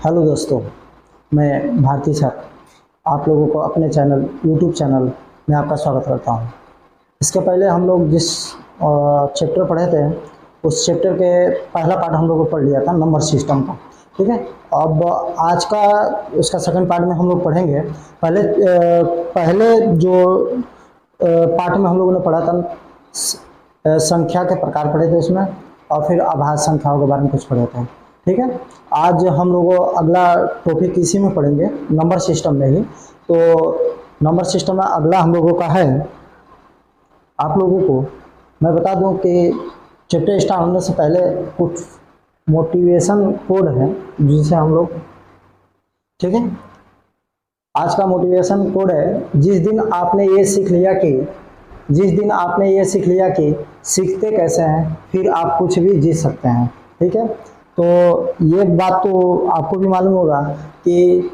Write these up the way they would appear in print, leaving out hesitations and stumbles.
Hello दोस्तों, मैं Bharti sir आप लोगों को अपने चैनल यूट्यूब चैनल में आपका स्वागत करता हूं। इसके पहले हम लोग जिस चैप्टर पढ़े थे उस चैप्टर के पहला पार्ट हम लोगों को पढ़ लिया था नंबर सिस्टम का। ठीक है, अब आज का उसका सेकंड पार्ट में हम लोग पढ़ेंगे। पहले जो पार्ट में हम लोगों ने पढ़ा था संख्या के प्रकार पढ़े थे उसमें, और फिर आभाज्य संख्याओं के बारे में कुछ पढ़े थे। ठीक है, आज हम लोग अगला टॉपिक इसी में पढ़ेंगे, नंबर सिस्टम में ही। तो नंबर सिस्टम में अगला हम लोगों का है, आप लोगों को मैं बता दूं कि चैप्टर स्टार्ट होने से पहले कुछ मोटिवेशन कोड है जिसे हम लोग, ठीक है, आज का मोटिवेशन कोड है। जिस दिन आपने ये सीख लिया कि सीखते कैसे हैं, फिर आप कुछ भी जीत सकते हैं। ठीक है, तो ये बात तो आपको भी मालूम होगा कि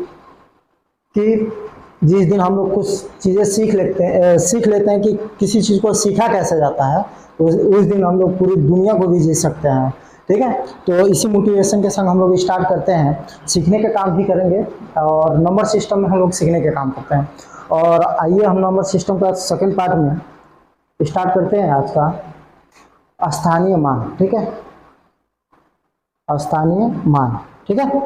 जिस दिन हम लोग कुछ चीज़ें सीख लेते हैं कि किसी चीज़ को सीखा कैसे जाता है, उस दिन हम लोग पूरी दुनिया को भी जीत सकते हैं। ठीक है, तो इसी मोटिवेशन के संग हम लोग स्टार्ट करते हैं। सीखने का काम भी करेंगे और नंबर सिस्टम में हम लोग सीखने के काम करते हैं। और आइए हम नंबर सिस्टम का सेकंड पार्ट में स्टार्ट करते हैं आज का स्थानीय मान। ठीक है, स्थानीय मान, ठीक है,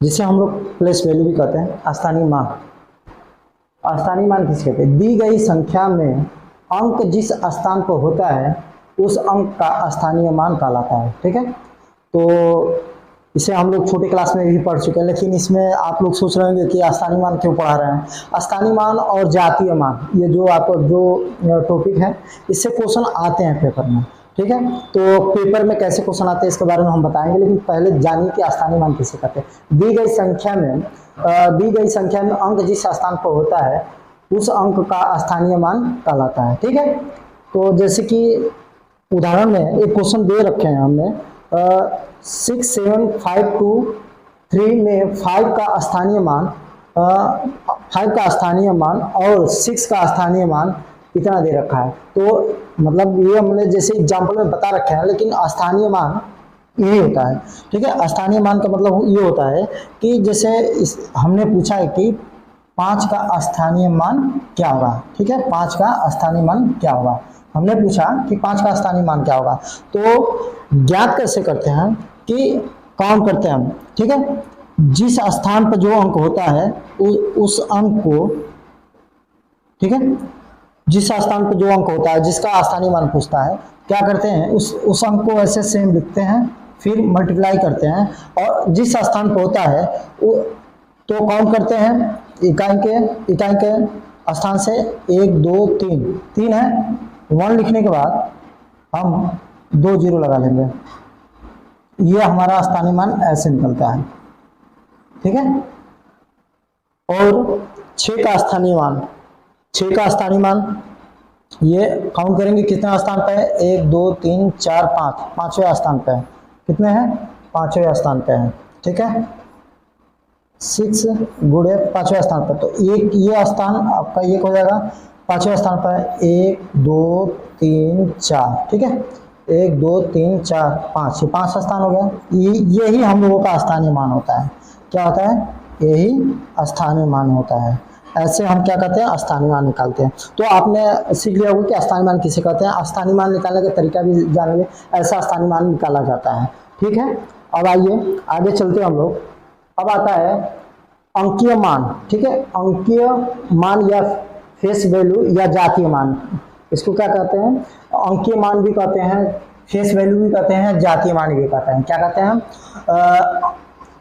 जिसे हम लोग प्लेस वैल्यू भी कहते हैं। स्थानीय मान किसे कहते हैं? दी गई संख्या में अंक जिस स्थान पर होता है उस अंक का स्थानीय मान कहलाता है। ठीक है, तो इसे हम लोग छोटे क्लास में भी पढ़ चुके हैं, लेकिन इसमें आप लोग सोच रहे होंगे कि स्थानीय मान क्यों पढ़ा रहे हैं। स्थानीय मान और जातीय मान, ये जो टॉपिक है, इससे क्वेश्चन आते हैं पेपर में। ठीक है, तो पेपर में कैसे क्वेश्चन आते हैं इसके बारे में हम बताएंगे, लेकिन पहले जानिए कि स्थानीय मान किसे कहते हैं। दी गई संख्या में अंक जिस स्थान पर होता है उस अंक का स्थानीय मान कहलाता है। ठीक है, तो जैसे कि उदाहरण में एक क्वेश्चन दे रखे हैं हमने, 6 7 5 2 3 में 5 का स्थानीय मान और 6 का स्थानीय मान इतना दे रखा है। तो मतलब ये हमने जैसे एग्जाम्पल में बता रखे हैं, लेकिन स्थानीय मान यही होता है। ठीक है, स्थानीय मान का मतलब ये होता है कि जैसे हमने पूछा है कि 5 का स्थानीय मान क्या होगा। ठीक है, 5 का स्थानीय मान क्या होगा, हमने पूछा कि 5 का स्थानीय मान क्या होगा। तो ज्ञात कैसे करते हैं कि काउंट करते हैं हम। ठीक है, जिस स्थान पर जो अंक होता है उस अंक को, ठीक है, जिस स्थान पर जो अंक होता है जिसका स्थानीय मान पूछता है, क्या करते हैं, उस अंक को ऐसे सेम लिखते हैं, फिर मल्टीप्लाई करते हैं, और जिस स्थान पर होता है तो काउंट करते हैं इकाई के स्थान से 1 2 3 है। 1 लिखने के बाद हम 2 0 लगा लेंगे, ये हमारा स्थानीय मान ऐसे निकलता है। ठीक है, और 6 का स्थानीय मान ये काउंट करेंगे कितने स्थान पे है, 1 2 3 4 5, पांचवें स्थान पे है। कितने हैं, पांचवें स्थान पे है। ठीक है, 6 गुणे पांचवें स्थान पर, तो ये स्थान आपका एक हो जाएगा। पांचवें स्थान पर 1 2 3 4, ठीक है, 1 2 3 4 5, ये 5 स्थान हो गया। यही हम लोगों का स्थानीय मान होता है। क्या होता है, यही स्थानीय मान होता है। ऐसे हम क्या कहते हैं, स्थानीय मान निकालते हैं। तो आपने सीख लिया होगा कि स्थानीय मान किसे कहते हैं। स्थानीय मान निकालने का तरीका भी जानिए, ऐसा स्थानीय मान निकाला जाता है। ठीक है, अब आइए आगे चलते हैं हम लोग। अब आता है अंकीय मान। ठीक है, अंकीय मान या फेस वैल्यू या जातीय मान, इसको क्या कहते हैं, अंकीय मान भी कहते हैं, फेस वैल्यू भी कहते हैं, जातीय मान भी कहते हैं। क्या कहते हैं,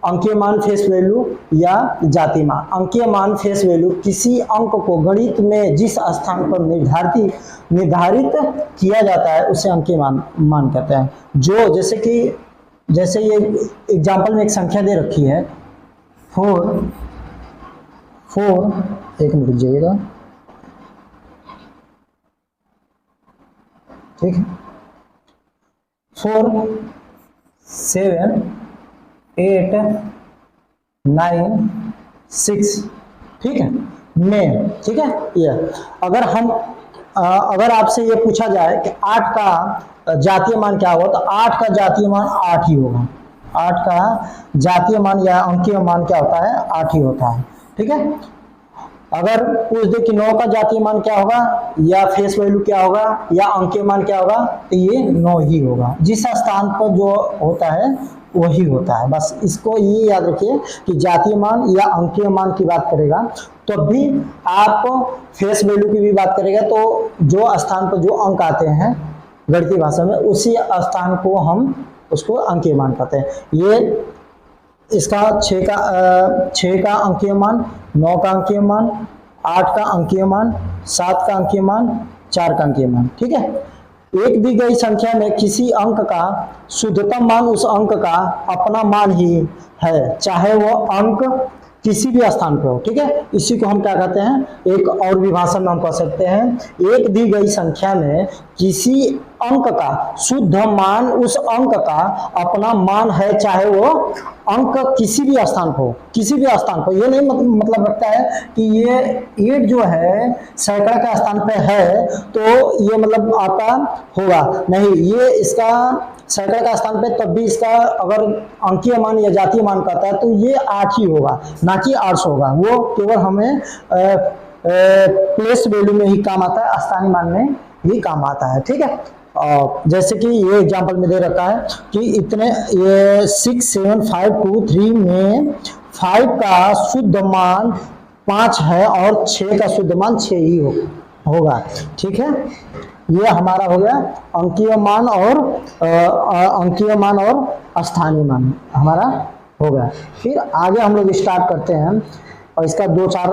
अंकीय मान, फेस वैल्यू या जातीय मान। अंकीय मान, फेस वैल्यू किसी अंक को गणित में जिस स्थान पर निर्धारित किया जाता है उसे अंकीय मान कहते हैं। जैसे ये एग्जाम्पल में एक संख्या दे रखी है 4, एक मिनट रुकिएगा, ठीक है, 4 7 8 9 6, ठीक है, में, ठीक है। ये अगर आपसे ये पूछा जाए कि 8 का जातीय मान क्या होगा, तो 8 का जातीय मान 8 ही होगा। 8 का जातीय मान या अंकीय मान क्या होता है, 8 ही होता है। ठीक है, अगर पूछ दे कि 9 का जातीय मान क्या होगा या फेस वैल्यू क्या होगा या अंकीय मान क्या होगा, तो ये 9 ही होगा। जिस स्थान पर जो होता है वही होता है। बस इसको ये याद रखिए कि जातीय मान या अंकीय मान की बात करेगा तो भी आप फेस वैल्यू की भी बात करेगा, तो जो स्थान पर जो अंक आते हैं गणितीय भाषा में उसी स्थान को हम उसको अंकीय मान कहते हैं। ये इसका 6 का अंकीय मान, 9 का अंकीय मान, 8 का अंकीय मान, 7 का अंकीय मान, 4 का अंकीय मान। ठीक है, एक दी गई संख्या में किसी अंक का शुद्धतम मान उस अंक का अपना मान ही है, चाहे वो अंक किसी भी स्थान पर हो। ठीक है, इसी को हम क्या कहते हैं, एक और भी भाषा में हम कह सकते हैं, एक दी गई संख्या में किसी अंक का शुद्ध मान उस अंक का अपना मान है, चाहे वो अंक किसी भी स्थान पर हो, किसी भी स्थान पर। ये नहीं मतलब रखता है कि ये 8 जो है सैकड़ा के स्थान पे है तो ये मतलब आता होगा, नहीं, ये इसका सैकड़ा का स्थान पे तब भी इसका अगर अंकीय मान या जातीय मान कहता है तो ये 8 ही होगा, ना कि 800 होगा। वो केवल हमें प्लेस वैल्यू में ही काम आता है, स्थानीय मान में ही काम आता है। ठीक है, जैसे कि ये एग्जांपल में दे रखा है कि इतने ये 6 7 5 2 3 में 5 का शुद्ध मान 5 है और 6 का शुद्ध मान 6 ही होगा। ठीक है, ये हमारा हो गया अंकीय मान और स्थानीय मान हमारा हो गया। फिर आगे हम लोग स्टार्ट करते हैं और इसका 2-4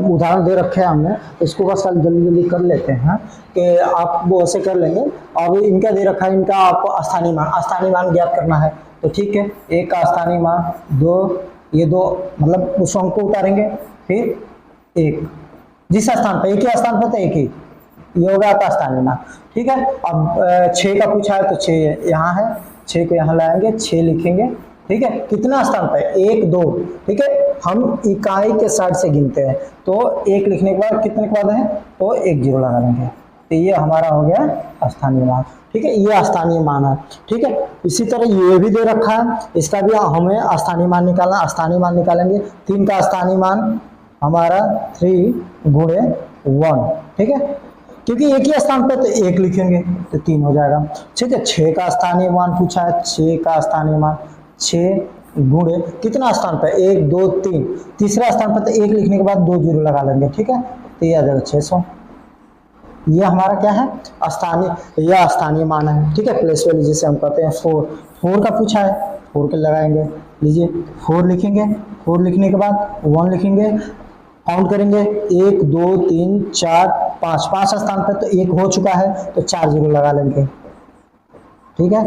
उदाहरण दे रखे हैं हमने, इसको बस जल्दी जल्दी कर लेते हैं कि आप वो ऐसे कर लेंगे। अब इनका दे रखा है, इनका आपको स्थानीय मान ज्ञात करना है। तो ठीक है, 1 का स्थानीय मान, 2, ये 2 मतलब उस अंक को उतारेंगे, फिर 1 जिस स्थान पर, एक ही स्थान पर तो 1 ही, ये होगा आपका स्थानीय मान। ठीक है, अब 6 का पूछा है तो 6 यहाँ है, 6 को यहाँ लाएंगे, 6 लिखेंगे। ठीक है, कितना स्थान पर, 1 2। ठीक है, हम इकाई के साइड से गिनते हैं तो 1 लिखने के बाद कितने के बाद है तो 1 0 लगा लेंगे, तो ये हमारा हो गया स्थानीय मान। ठीक है, ये स्थानीय मान है। ठीक है, इसी तरह ये भी दे रखा है, इसका भी हमें स्थानीय मान निकालना, स्थानीय मान निकालेंगे। 3 का स्थानीय मान हमारा 3 गुणे 1। ठीक है, क्योंकि एक ही स्थान पे तो 1 लिखेंगे तो 3 हो जाएगा। ठीक है, 6 का स्थानीय मान पूछा है, 6 का स्थानीय मान 6 गुणे कितना स्थान पर, 1 2 3, तीसरा स्थान पर तो 1 लिखने के बाद 2 0 लगा लेंगे। ठीक है, तो ये आ जाएगा 600। ये हमारा क्या है, स्थानीय मान है। ठीक है, प्लेस वैल्यू जिसे हम कहते हैं 4 का पूछा है, 4 के लगाएंगे, लीजिए 4 लिखेंगे, 4 लिखने के बाद 1 लिखेंगे, काउंट करेंगे 1 2 3 4 5 स्थान पर तो 1 हो चुका है तो 4 0 लगा लेंगे। ठीक है,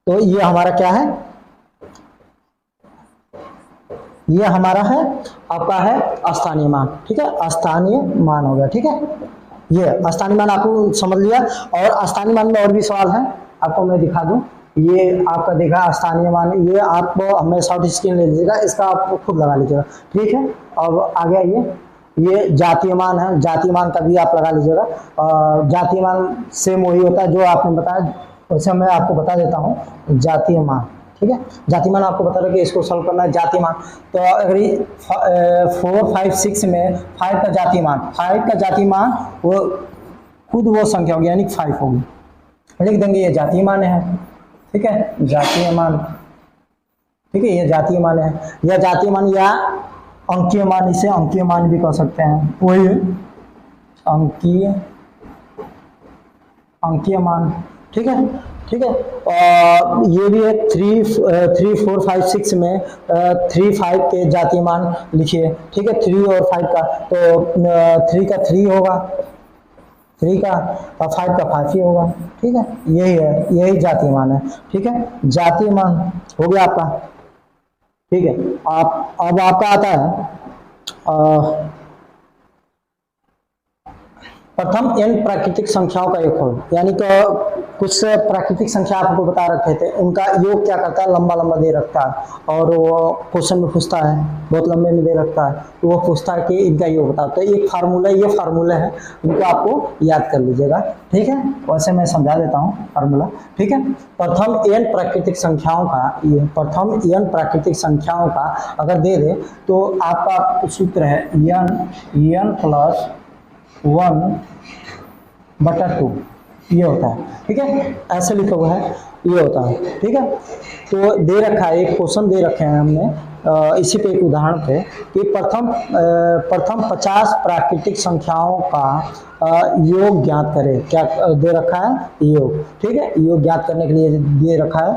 तो ये हमारा क्या है, ये हमारा है आपका है स्थानीय मान। ठीक है, स्थानीय मान हो गया। ठीक है, ये स्थानीय मान आपको समझ लिया। और स्थानीय मान में और भी सवाल है, आपको मैं दिखा दूं। ये आपका देखा स्थानीय मान, ये आप हमें शॉर्ट स्क्रीन ले लीजिएगा, इसका आप खुद लगा लीजिएगा। ठीक है, अब आगे आइए, ये जातीय मान है, जातीय मान का भी आप लगा लीजिएगा। जातीय मान सेम वही होता है जो आपने बताया, वैसे मैं आपको बता देता हूँ जातीय मान। ठीक है, जातीय मान आपको बता रहा कि इसको सॉल्व करना है। जातीय मान तो अगर 4 5 6 में 5 का जातीय मान, 5 का जातीय मान वो खुद वो संख्या होगी, यानी 5 होगी, लिख देंगे ये जातीय मान है। ठीक है, जातीय मान। ठीक है, ये जातीय मान है, या जातीय मान या अंकीय मान, इसे अंकीय मान भी कह सकते हैं, वही अंकीय मान। ठीक है, ठीक है, और ये भी है 3 4 5 6 में 3 5 के जातीय मान लिखिए। ठीक है, 3 और 5 का तो 3 का 3 होगा, 3 का और 5 का 5 ही होगा। ठीक है, यही है, यही जातीय मान है। ठीक है, जातीय मान हो गया आपका। ठीक है, अब आपका आता है प्रथम n प्राकृतिक संख्याओं का योगफल, यानी कि कुछ प्राकृतिक संख्या आपको बता रखे थे, उनका योग क्या करता है, लंबा लंबा दे रखता है, और वो क्वेश्चन में पूछता है बहुत लंबे में दे रखता है, तो वो पूछता है कि इनका योग बताओ। तो एक फार्मूला, ये फार्मूला है, उनको आपको याद कर लीजिएगा, ठीक है। वैसे मैं समझा देता हूँ फार्मूला, ठीक है। प्रथम n प्राकृतिक संख्याओं का, प्रथम n प्राकृतिक संख्याओं का अगर दे दे तो आपका सूत्र है n प्लस 1/2, ये होता है, ठीक है। ऐसे लिखा हुआ है, ये होता है, ठीक है। तो दे रखा है, एक क्वेश्चन दे रखे हैं हमने इसी पे एक उदाहरण पे कि प्रथम 50 प्राकृतिक संख्याओं का योग ज्ञात करें। क्या दे रखा है, योग, ठीक है। योग ज्ञात करने के लिए दे रखा है,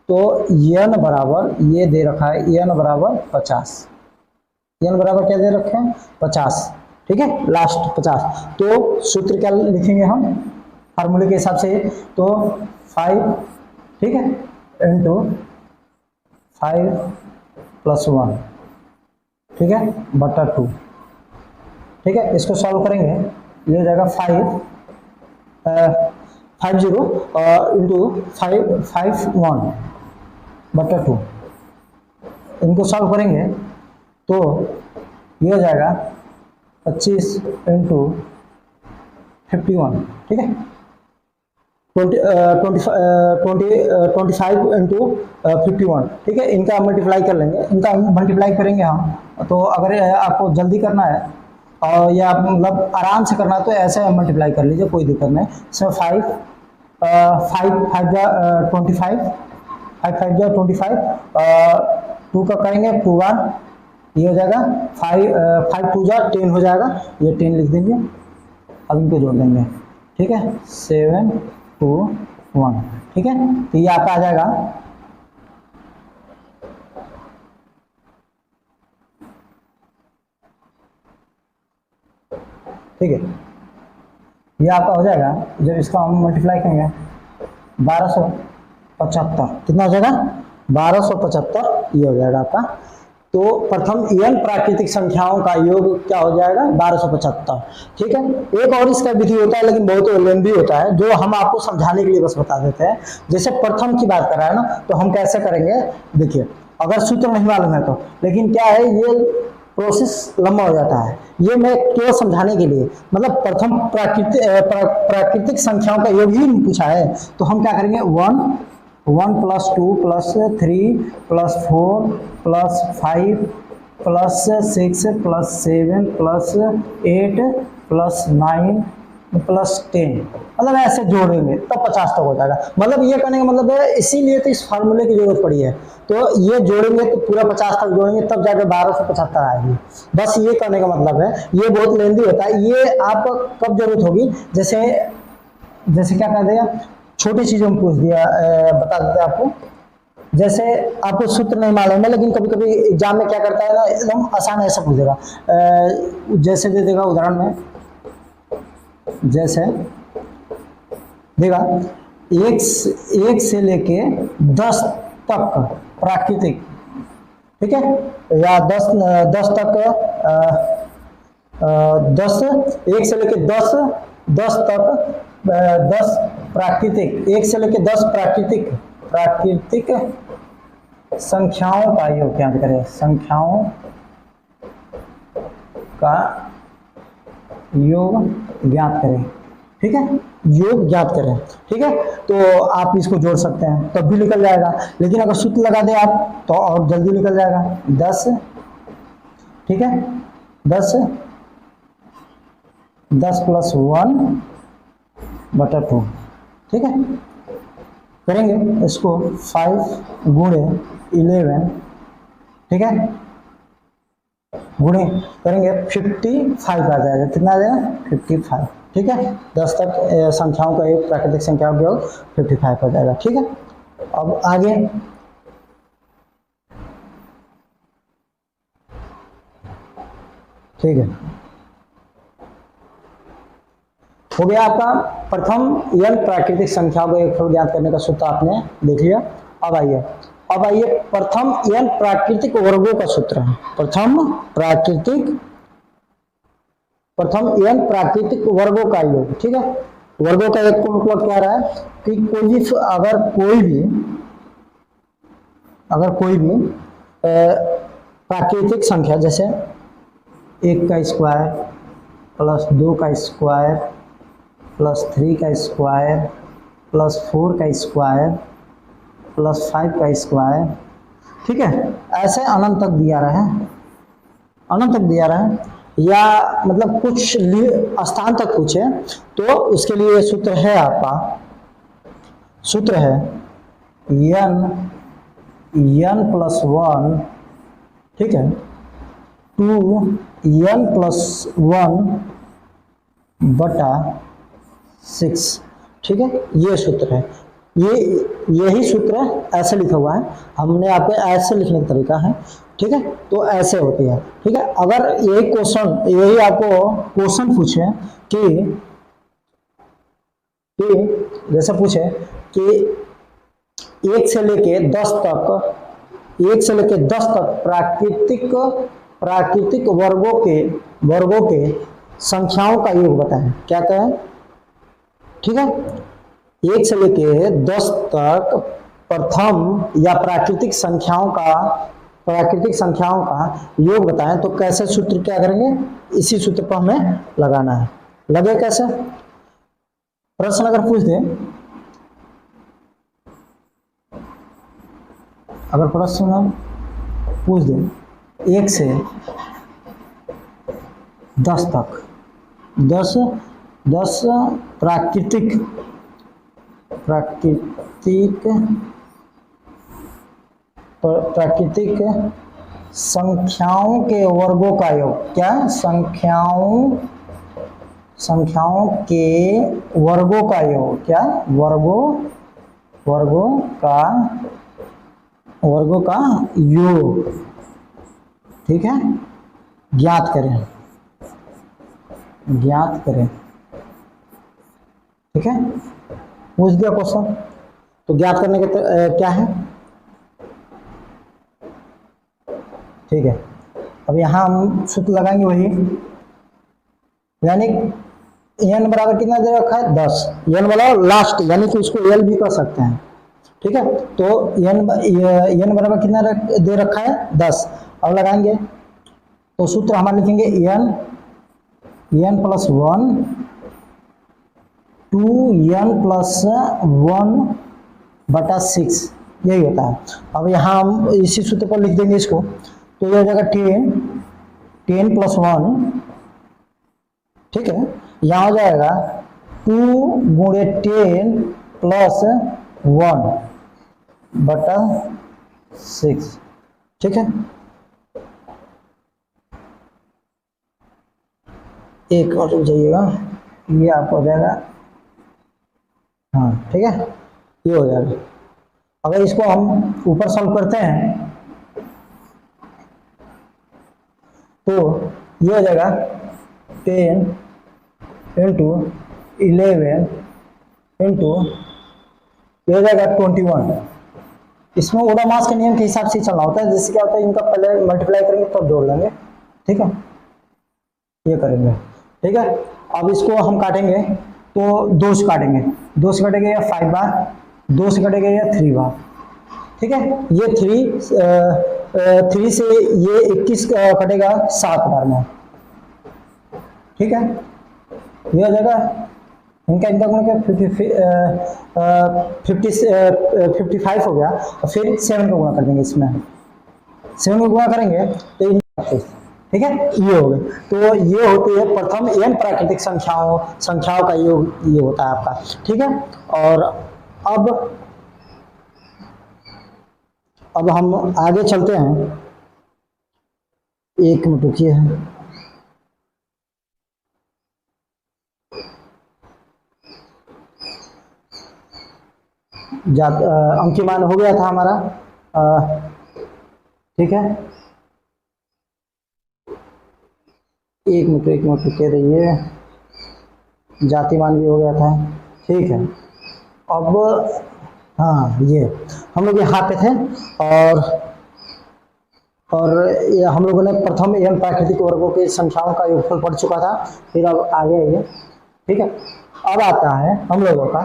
तो n बराबर, ये दे रखा है n बराबर 50, n बराबर क्या दे रखे हैं, 50, ठीक है, लास्ट 50। तो सूत्र क्या लिखेंगे हम फार्मूले के हिसाब से, तो 5, ठीक है, इंटू 5 + 1, ठीक है, बटा 2, ठीक है। इसको सॉल्व करेंगे, ये हो जाएगा 50 इंटू 51 बटा 2। इनको सॉल्व करेंगे तो ये हो जाएगा 25 इंटू 51, ठीक है, 25 इंटू 51, ठीक है। इनका मल्टीप्लाई कर लेंगे, इनका मल्टीप्लाई करेंगे हम। तो अगर आपको जल्दी करना है और या मतलब आराम से करना है तो ऐसे मल्टीप्लाई कर लीजिए, कोई दिक्कत नहीं। इसमें 5 5 जा 25, 5 जा 25, 2 का करेंगे 2 बार, ये हो जाएगा 5 2 जा 10 हो जाएगा, ये 10 लिख देंगे, अब इनको जोड़ देंगे, ठीक है, 7 2 1, ठीक है। तो ये आपका आ जाएगा ठीक है, ये आपका हो जाएगा। जब इसका हम मल्टीप्लाई करेंगे 1275, कितना हो जाएगा 1275, ये हो जाएगा आपका। तो प्रथम n प्राकृतिक संख्याओं का योग क्या हो जाएगा 1275, ठीक है। एक और इसका विधि होता है लेकिन बहुत लेंदी होता है, जो हम आपको समझाने के लिए बस बता देते हैं। जैसे प्रथम की बात कर रहा है ना, तो हम कैसे करेंगे, देखिए, अगर सूत्र नहीं मालूम है तो, लेकिन क्या है, ये प्रोसेस लंबा हो जाता है, ये मैं केवल समझाने के लिए, मतलब प्रथम प्राकृतिक संख्याओं का योग ही पूछा है, तो हम क्या करेंगे 1 + 2 + 3 + 4 + 5 + 6 + 7 + 8 + 9 + 10, मतलब ऐसे जोड़ेंगे तब 50 तक हो जाएगा। मतलब ये करने का मतलब है, इसीलिए तो इस फार्मूले की जरूरत पड़ी है। तो ये जोड़ेंगे तो पूरा 50 तक जोड़ेंगे, तब जाकर 1275 आएगी। बस ये करने का मतलब है, ये बहुत लेंदी होता है। ये आपको कब जरूरत होगी, जैसे क्या कर दिया, छोटी चीजों में पूछ दिया, बता देते हैं आपको। जैसे आपको सूत्र नहीं मालूम है, लेकिन कभी कभी एग्जाम में क्या करता है ना, एकदम आसान ऐसा पूछ देगा। जैसे दे देगा उदाहरण में, जैसे देगा 1 से लेके 10 तक प्राकृतिक, ठीक है, या 10 तक 10, 1 से लेके 10 तक 10 प्राकृतिक, 1 से लेके 10 प्राकृतिक संख्याओं का योग ज्ञात करें, संख्याओं का योग ज्ञात करें, ठीक है, योग ज्ञात करें, ठीक है। तो आप इसको जोड़ सकते हैं, तब भी निकल जाएगा। लेकिन अगर सूत्र लगा दें आप तो और जल्दी निकल जाएगा। 10, ठीक है, 10 + 1 बटा 2, ठीक है। करेंगे इसको 5 गुणे 11, ठीक है, गुणे करेंगे 55 आ जाएगा, कितना आ जाएगा 55, ठीक है। 10 तक संख्याओं का योग, प्राकृतिक संख्याओं का योग 55 हो जाएगा, ठीक है। अब आगे ठीक है, हो गया आपका प्रथम n प्राकृतिक संख्याओं का योगफल ज्ञात करने का सूत्र आपने देख लिया। अब आइए प्रथम n प्राकृतिक वर्गों का सूत्र है, प्रथम n प्राकृतिक वर्गों का योग, ठीक है। वर्गों का एक को मतलब क्या रहा है कि कोई भी अगर कोई भी प्राकृतिक संख्या, जैसे 1 का स्क्वायर प्लस 2 का स्क्वायर प्लस 3 का स्क्वायर प्लस 4 का स्क्वायर प्लस 5 का स्क्वायर, ठीक है, ऐसे अनंत तक दिया रहा है, अनंत तक दिया रहा है, या मतलब कुछ स्थान तक पूछे तो उसके लिए सूत्र है, आपका सूत्र है n प्लस 1, ठीक है, 2n प्लस 1 बटा 6, ठीक है, ये सूत्र है। यही सूत्र ऐसे लिखा हुआ है, हमने आपको ऐसे लिखने का तरीका है, ठीक है, तो ऐसे होती है, ठीक है। अगर यही आपको क्वेश्चन पूछे कि जैसे पूछे कि 1 से लेके 10 तक प्राकृतिक वर्गों के संख्याओं का योग बताएं, क्या कहें, ठीक है, 1 से लेके 10 तक प्रथम या प्राकृतिक संख्याओं का योग बताएं, तो कैसे सूत्र क्या करेंगे, इसी सूत्र पर हमें लगाना है। लगे कैसे, प्रश्न अगर पूछ दे, अगर प्रश्न पूछ दे 1 से 10 तक 10 प्राकृतिक संख्याओं के वर्गों का योग, क्या, संख्याओं के वर्गों का योग, क्या, वर्गों का योग, ठीक है, ज्ञात करें, ठीक है, पूछ दिया क्वेश्चन, तो ज्ञात करने के क्या है, ठीक है। अब यहाँ हम सूत्र लगाएंगे वही, यानी n बराबर कितना दे रखा है, 10, n वाला लास्ट, यानी कि उसको l भी कर सकते हैं, ठीक है, तो n बराबर कितना दे रखा है, 10। अब लगाएंगे तो सूत्र हमारे लिखेंगे n प्लस 1 2n प्लस 1 बटा 6, यही होता है। अब यहाँ हम इसी सूत्र पर लिख देंगे इसको, तो यह हो जाएगा 10 प्लस 1, ठीक है, यहाँ हो जाएगा 2 गुणे 10 प्लस 1 बटा 6, ठीक है, एक और रुक जाइएगा, ये आपको हो जाएगा, हाँ, ठीक है, ये हो जाएगा। अगर इसको हम ऊपर सॉल्व करते हैं तो ये हो जाएगा 10 इंटू 11 इंटू, ये हो जाएगा 21। इसमें ओडामास के नियम के हिसाब से चलना होता है, जैसे क्या होता है, इनका पहले मल्टीप्लाई करेंगे तब जोड़ लेंगे, ठीक है, ये करेंगे, ठीक है। अब इसको हम काटेंगे तो 2 से काटेंगे, 2 से कटेगा या 5 बार, 2 से कटेगा या 3 बार, ठीक है, ये 3 से ये 21 कटेगा 7 बार में, ठीक है, ये हो जाएगा इनका गुण क्या 55 हो गया, और फिर 7 का गुणा कर देंगे, इसमें 7 का गुणा करेंगे तो ठीक है, ये हो गए। तो ये होती है प्रथम n प्राकृतिक संख्याओं का योग, ये होता है आपका, ठीक है। और अब हम आगे चलते हैं, एक मिनट रुकिए, अंकीमान हो गया था हमारा, ठीक है, एक मिनट रुके रहिए, जातिमान भी हो गया था, ठीक है। अब हाँ, ये हम लोग यहाँ पे थे, और ये हम लोगों ने प्रथम n प्राकृतिक वर्गों की संख्याओं का योगफल पढ़ चुका था, फिर अब आगे आइए, ठीक है, अब आता है हम लोगों का,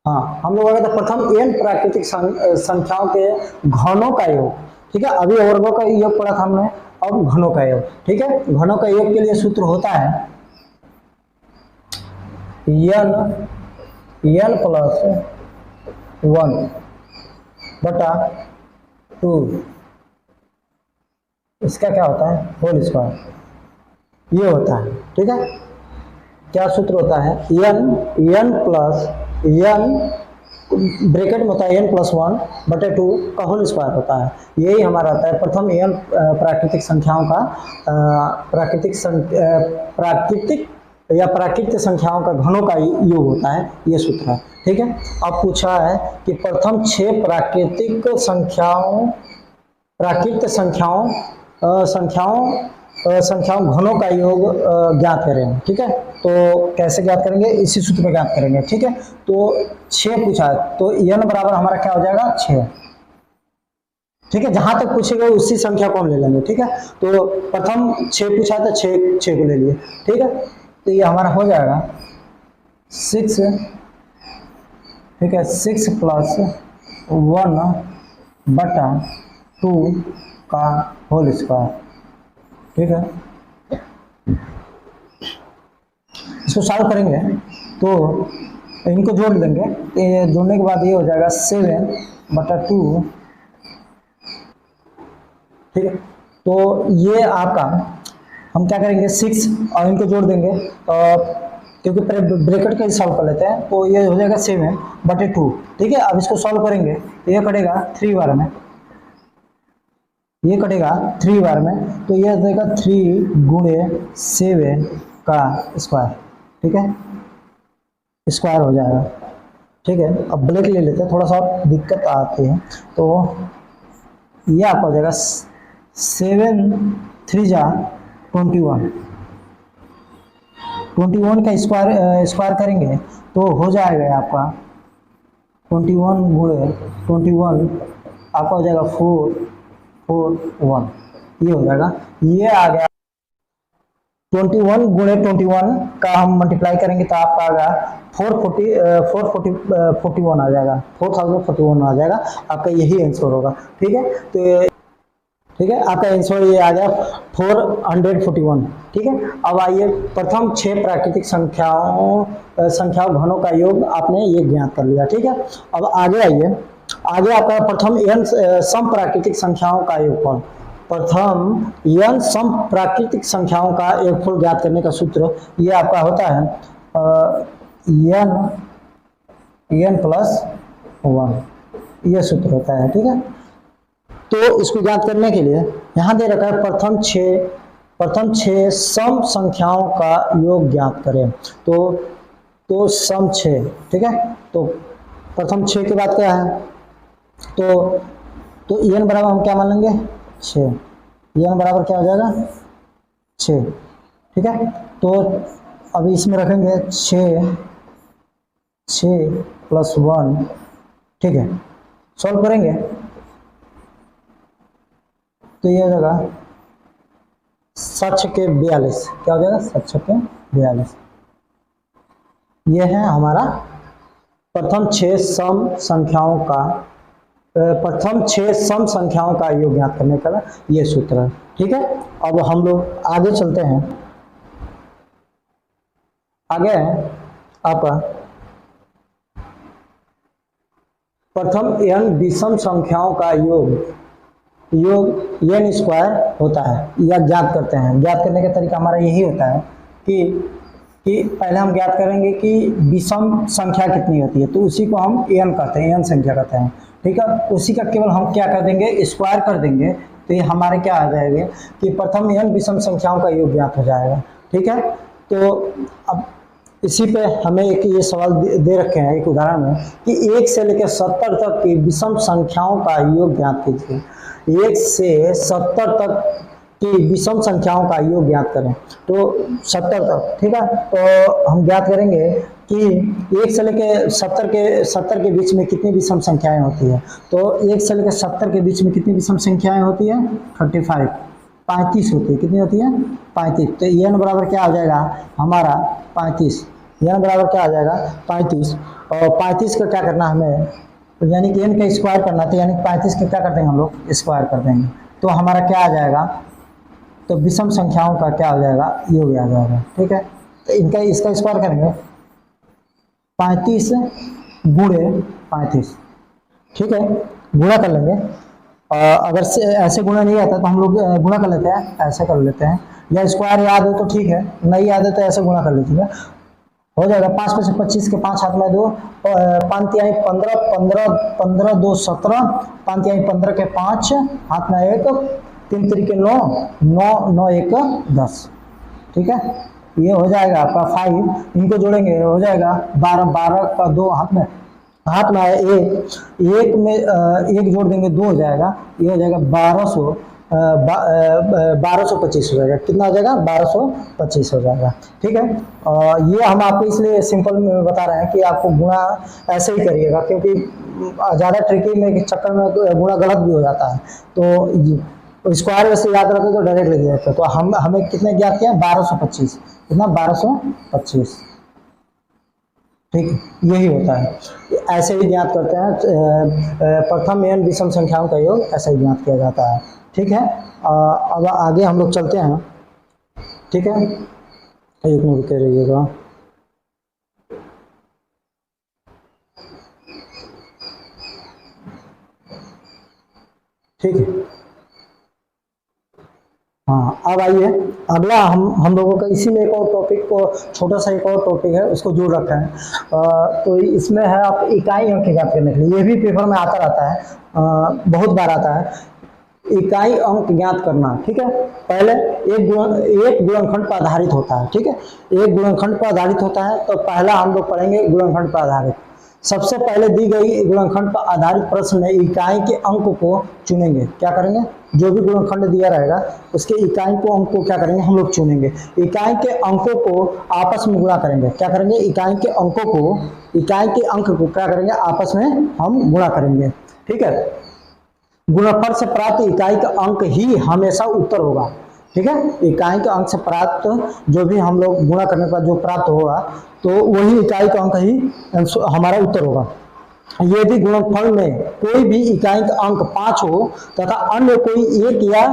हाँ हम लोगों का तो प्रथम n प्राकृतिक संख्याओं के घनों का योग। ठीक है, अभी वर्गों का योग पढ़ा था हमने, अब घनों का योग। ठीक है, घनों का योग के लिए सूत्र होता है n प्लस 1 बटा 2, इसका क्या होता है होल स्क्वायर, ये होता है। ठीक है, क्या सूत्र होता है n प्लस n ब्रैकेट में होता है n प्लस 1 बटे 2 का होल स्क्वायर होता है। यही हमारा आता है प्रथम n प्राकृतिक संख्याओं का प्राकृतिक या प्राकृत संख्याओं का घनों का योग होता है, ये सूत्र है। ठीक है, अब पूछा है कि प्रथम 6 प्राकृत संख्याओं घनों का योग ज्ञात करें। ठीक है, तो कैसे ज्ञात करेंगे, इसी सूत्र में ज्ञात करेंगे। ठीक है, तो 6 पूछा है, तो n बराबर हमारा क्या हो जाएगा 6। ठीक है, जहां तक पूछेगा उसी संख्या को हम ले लेंगे। ठीक है, तो प्रथम 6 पूछा है तो 6 को ले लिए। ठीक है, तो ये हमारा हो जाएगा 6। ठीक है, 6 प्लस 1 बटा 2 का होल स्क्वायर। ठीक है, इसको सॉल्व करेंगे तो इनको जोड़ देंगे, ये जोड़ने के बाद ये हो जाएगा 7 बटा 2। ठीक है, तो ये आपका हम क्या करेंगे 6 और इनको जोड़ देंगे, क्योंकि ब्रैकेट का ही सॉल्व कर लेते हैं, तो ये हो जाएगा 7 बटे 2। ठीक है, अब इसको सॉल्व करेंगे तो ये कटेगा 3 बार में, ये कटेगा 3 बार में, तो ये देगा 3 गुणे 7 का स्क्वायर। ठीक है, स्क्वायर हो जाएगा। ठीक है, अब ब्लैक ले लेते हैं, थोड़ा सा दिक्कत आती है, तो ये आपका हो जाएगा 7 3 जा 21 का स्क्वायर करेंगे तो हो जाएगा आपका 21 गुणे 21 आपका हो जाएगा 441, ये हो जाएगा। ये आ गया 21 गुणे 21 का हम मल्टीप्लाई करेंगे तो आपका आ गया 441 आ जाएगा, 4041 आ जाएगा, आपका यही आंसर होगा। ठीक है, तो ठीक है, आपका आंसर ये आ गया 441। ठीक है, अब आइए प्रथम 6 प्राकृतिक संख्याओं घनों का योग आपने ये ज्ञात कर लिया। ठीक है, अब आगे आइए, आगे आपका प्रथम n सम प्राकृतिक संख्याओं का योगफल, प्रथम n सम प्राकृतिक संख्याओं का योगफल ज्ञात करने का सूत्र ये आपका होता है n प्लस 1, ये सूत्र होता है। ठीक है, तो इसको ज्ञात करने के लिए यहाँ दे रखा है प्रथम 6 सम संख्याओं का योग ज्ञात करें, तो सम 6। ठीक है, तो प्रथम 6 की बात क्या है, तो n बराबर हम क्या मान लेंगे 6, n बराबर क्या हो जाएगा 6। ठीक है, तो अभी इसमें रखेंगे 6 प्लस 1। ठीक है, सॉल्व करेंगे तो ये हो जाएगा 7 के 42, क्या हो जाएगा 7 के 42। ये है हमारा प्रथम 6 सम संख्याओं का योग ज्ञात करने का ये सूत्र है। ठीक है, अब हम लोग आगे चलते हैं। आगे आपका प्रथम n विषम संख्याओं का योग n स्क्वायर होता है या ज्ञात करते हैं। ज्ञात करने का तरीका हमारा यही होता है कि पहले हम ज्ञात करेंगे कि विषम संख्या कितनी होती है, तो उसी को हम n कहते हैं, n संख्या कहते हैं। ठीक है, उसी का केवल हम क्या कर देंगे स्क्वायर कर देंगे, तो ये हमारे क्या आ जाएगा कि प्रथम n विषम संख्याओं का योग ज्ञात हो जाएगा। ठीक है, तो अब इसी पे हमें एक ये सवाल दे रखे हैं एक उदाहरण में कि 1 से लेकर 70 तक की विषम संख्याओं का योग ज्ञात कीजिए। 1 से 70 तक की विषम संख्याओं का योग ज्ञात करें, तो 70 तक। ठीक है, तो हम ज्ञात करेंगे कि 1 से लेकर 70 के बीच में कितनी विषम संख्याएं होती है, तो 1 से लेकर 70 के बीच में कितनी विषम संख्याएं होती है 35। 35 होती है। कितनी होती है? 35। तो n बराबर क्या हो जाएगा हमारा 35। n बराबर क्या आ जाएगा 35। और 35 का क्या करना हमें, तो यानी कि n का स्क्वायर करना, तो यानी 35 का क्या कर देंगे हम लोग स्क्वायर कर देंगे, तो हमारा क्या आ जाएगा, तो विषम संख्याओं का क्या हो जाएगा योग आ जाएगा। ठीक है, तो इनका इसका स्क्वायर करेंगे 35 गुणे 35। ठीक है, गुणा कर लेंगे। अगर से ऐसे गुणा नहीं आता तो हम लोग गुणा कर लेते हैं, ऐसे कर लेते हैं, या स्क्वायर याद हो तो ठीक है, नहीं याद है तो ऐसे गुणा कर लीजिएगा। हो जाएगा 5 5 25 के 5 हाथ में 2, 5 तिहाई 15, 15 15 2 17, 5 तिहाई 15 के 5 हाथ में 1, 3 तरीके 9, 9 9 1 10। ठीक है, ये हो जाएगा आपका 5, इनको जोड़ेंगे हो जाएगा 12, 12 का 2 हाथ में आया 1, 1 में 1 जोड़ देंगे 2 हो जाएगा, ये हो जाएगा 1200, 1225 हो जाएगा। कितना हो जाएगा 1225 हो जाएगा। ठीक है, ये हम आपको इसलिए सिंपल में बता रहे हैं कि आपको गुणा ऐसे ही करिएगा, क्योंकि ज़्यादा ट्रिकी में चक्कर में गुणा गलत भी हो जाता है। तो स्क्वायर वैसे याद रहता तो डायरेक्ट लिख देते, तो हमें कितने ज्ञात किया 1225, कितना 1225। ठीक, यही होता है, ऐसे ही ज्ञात करते हैं। प्रथम एवं विषम संख्याओं का योग ऐसे ही ज्ञात किया जाता है। ठीक है, अब आगे हम लोग चलते हैं। ठीक है, एक मिनट रुके रहिएगा। ठीक है, हाँ, अब आइए अगला हम लोगों का इसी में एक और टॉपिक को, छोटा सा एक और टॉपिक है उसको जोड़ रखा है। तो इसमें है आप इकाई अंक ज्ञात करने के लिए, ये भी पेपर में आता रहता है, बहुत बार आता है, इकाई अंक ज्ञात करना। ठीक है, पहले एक गुणनखंड पर आधारित होता है। ठीक है, एक गुणनखंड पर आधारित होता है, तो पहला हम लोग पढ़ेंगे गुणनखंड पर आधारित। सबसे पहले दी गई गुणनखंड पर आधारित प्रश्न में इकाई के अंक को चुनेंगे। क्या करेंगे, जो भी गुणनखंड दिया रहेगा उसके इकाई को अंक को क्या करेंगे हम लोग चुनेंगे, इकाई के अंकों को आपस में गुणा करेंगे। क्या करेंगे, इकाई के अंक को क्या करेंगे आपस में हम गुणा करेंगे। ठीक है, गुणनफल से प्राप्त इकाई का अंक ही हमेशा उत्तर होगा। ठीक है, इकाई के अंक से प्राप्त जो भी हम लोग गुणा करने पर जो प्राप्त होगा, तो वही इकाई का अंक ही हमारा उत्तर होगा। यदि गुणनफल में कोई भी इकाई का अंक 5 हो तथा अन्य कोई एक या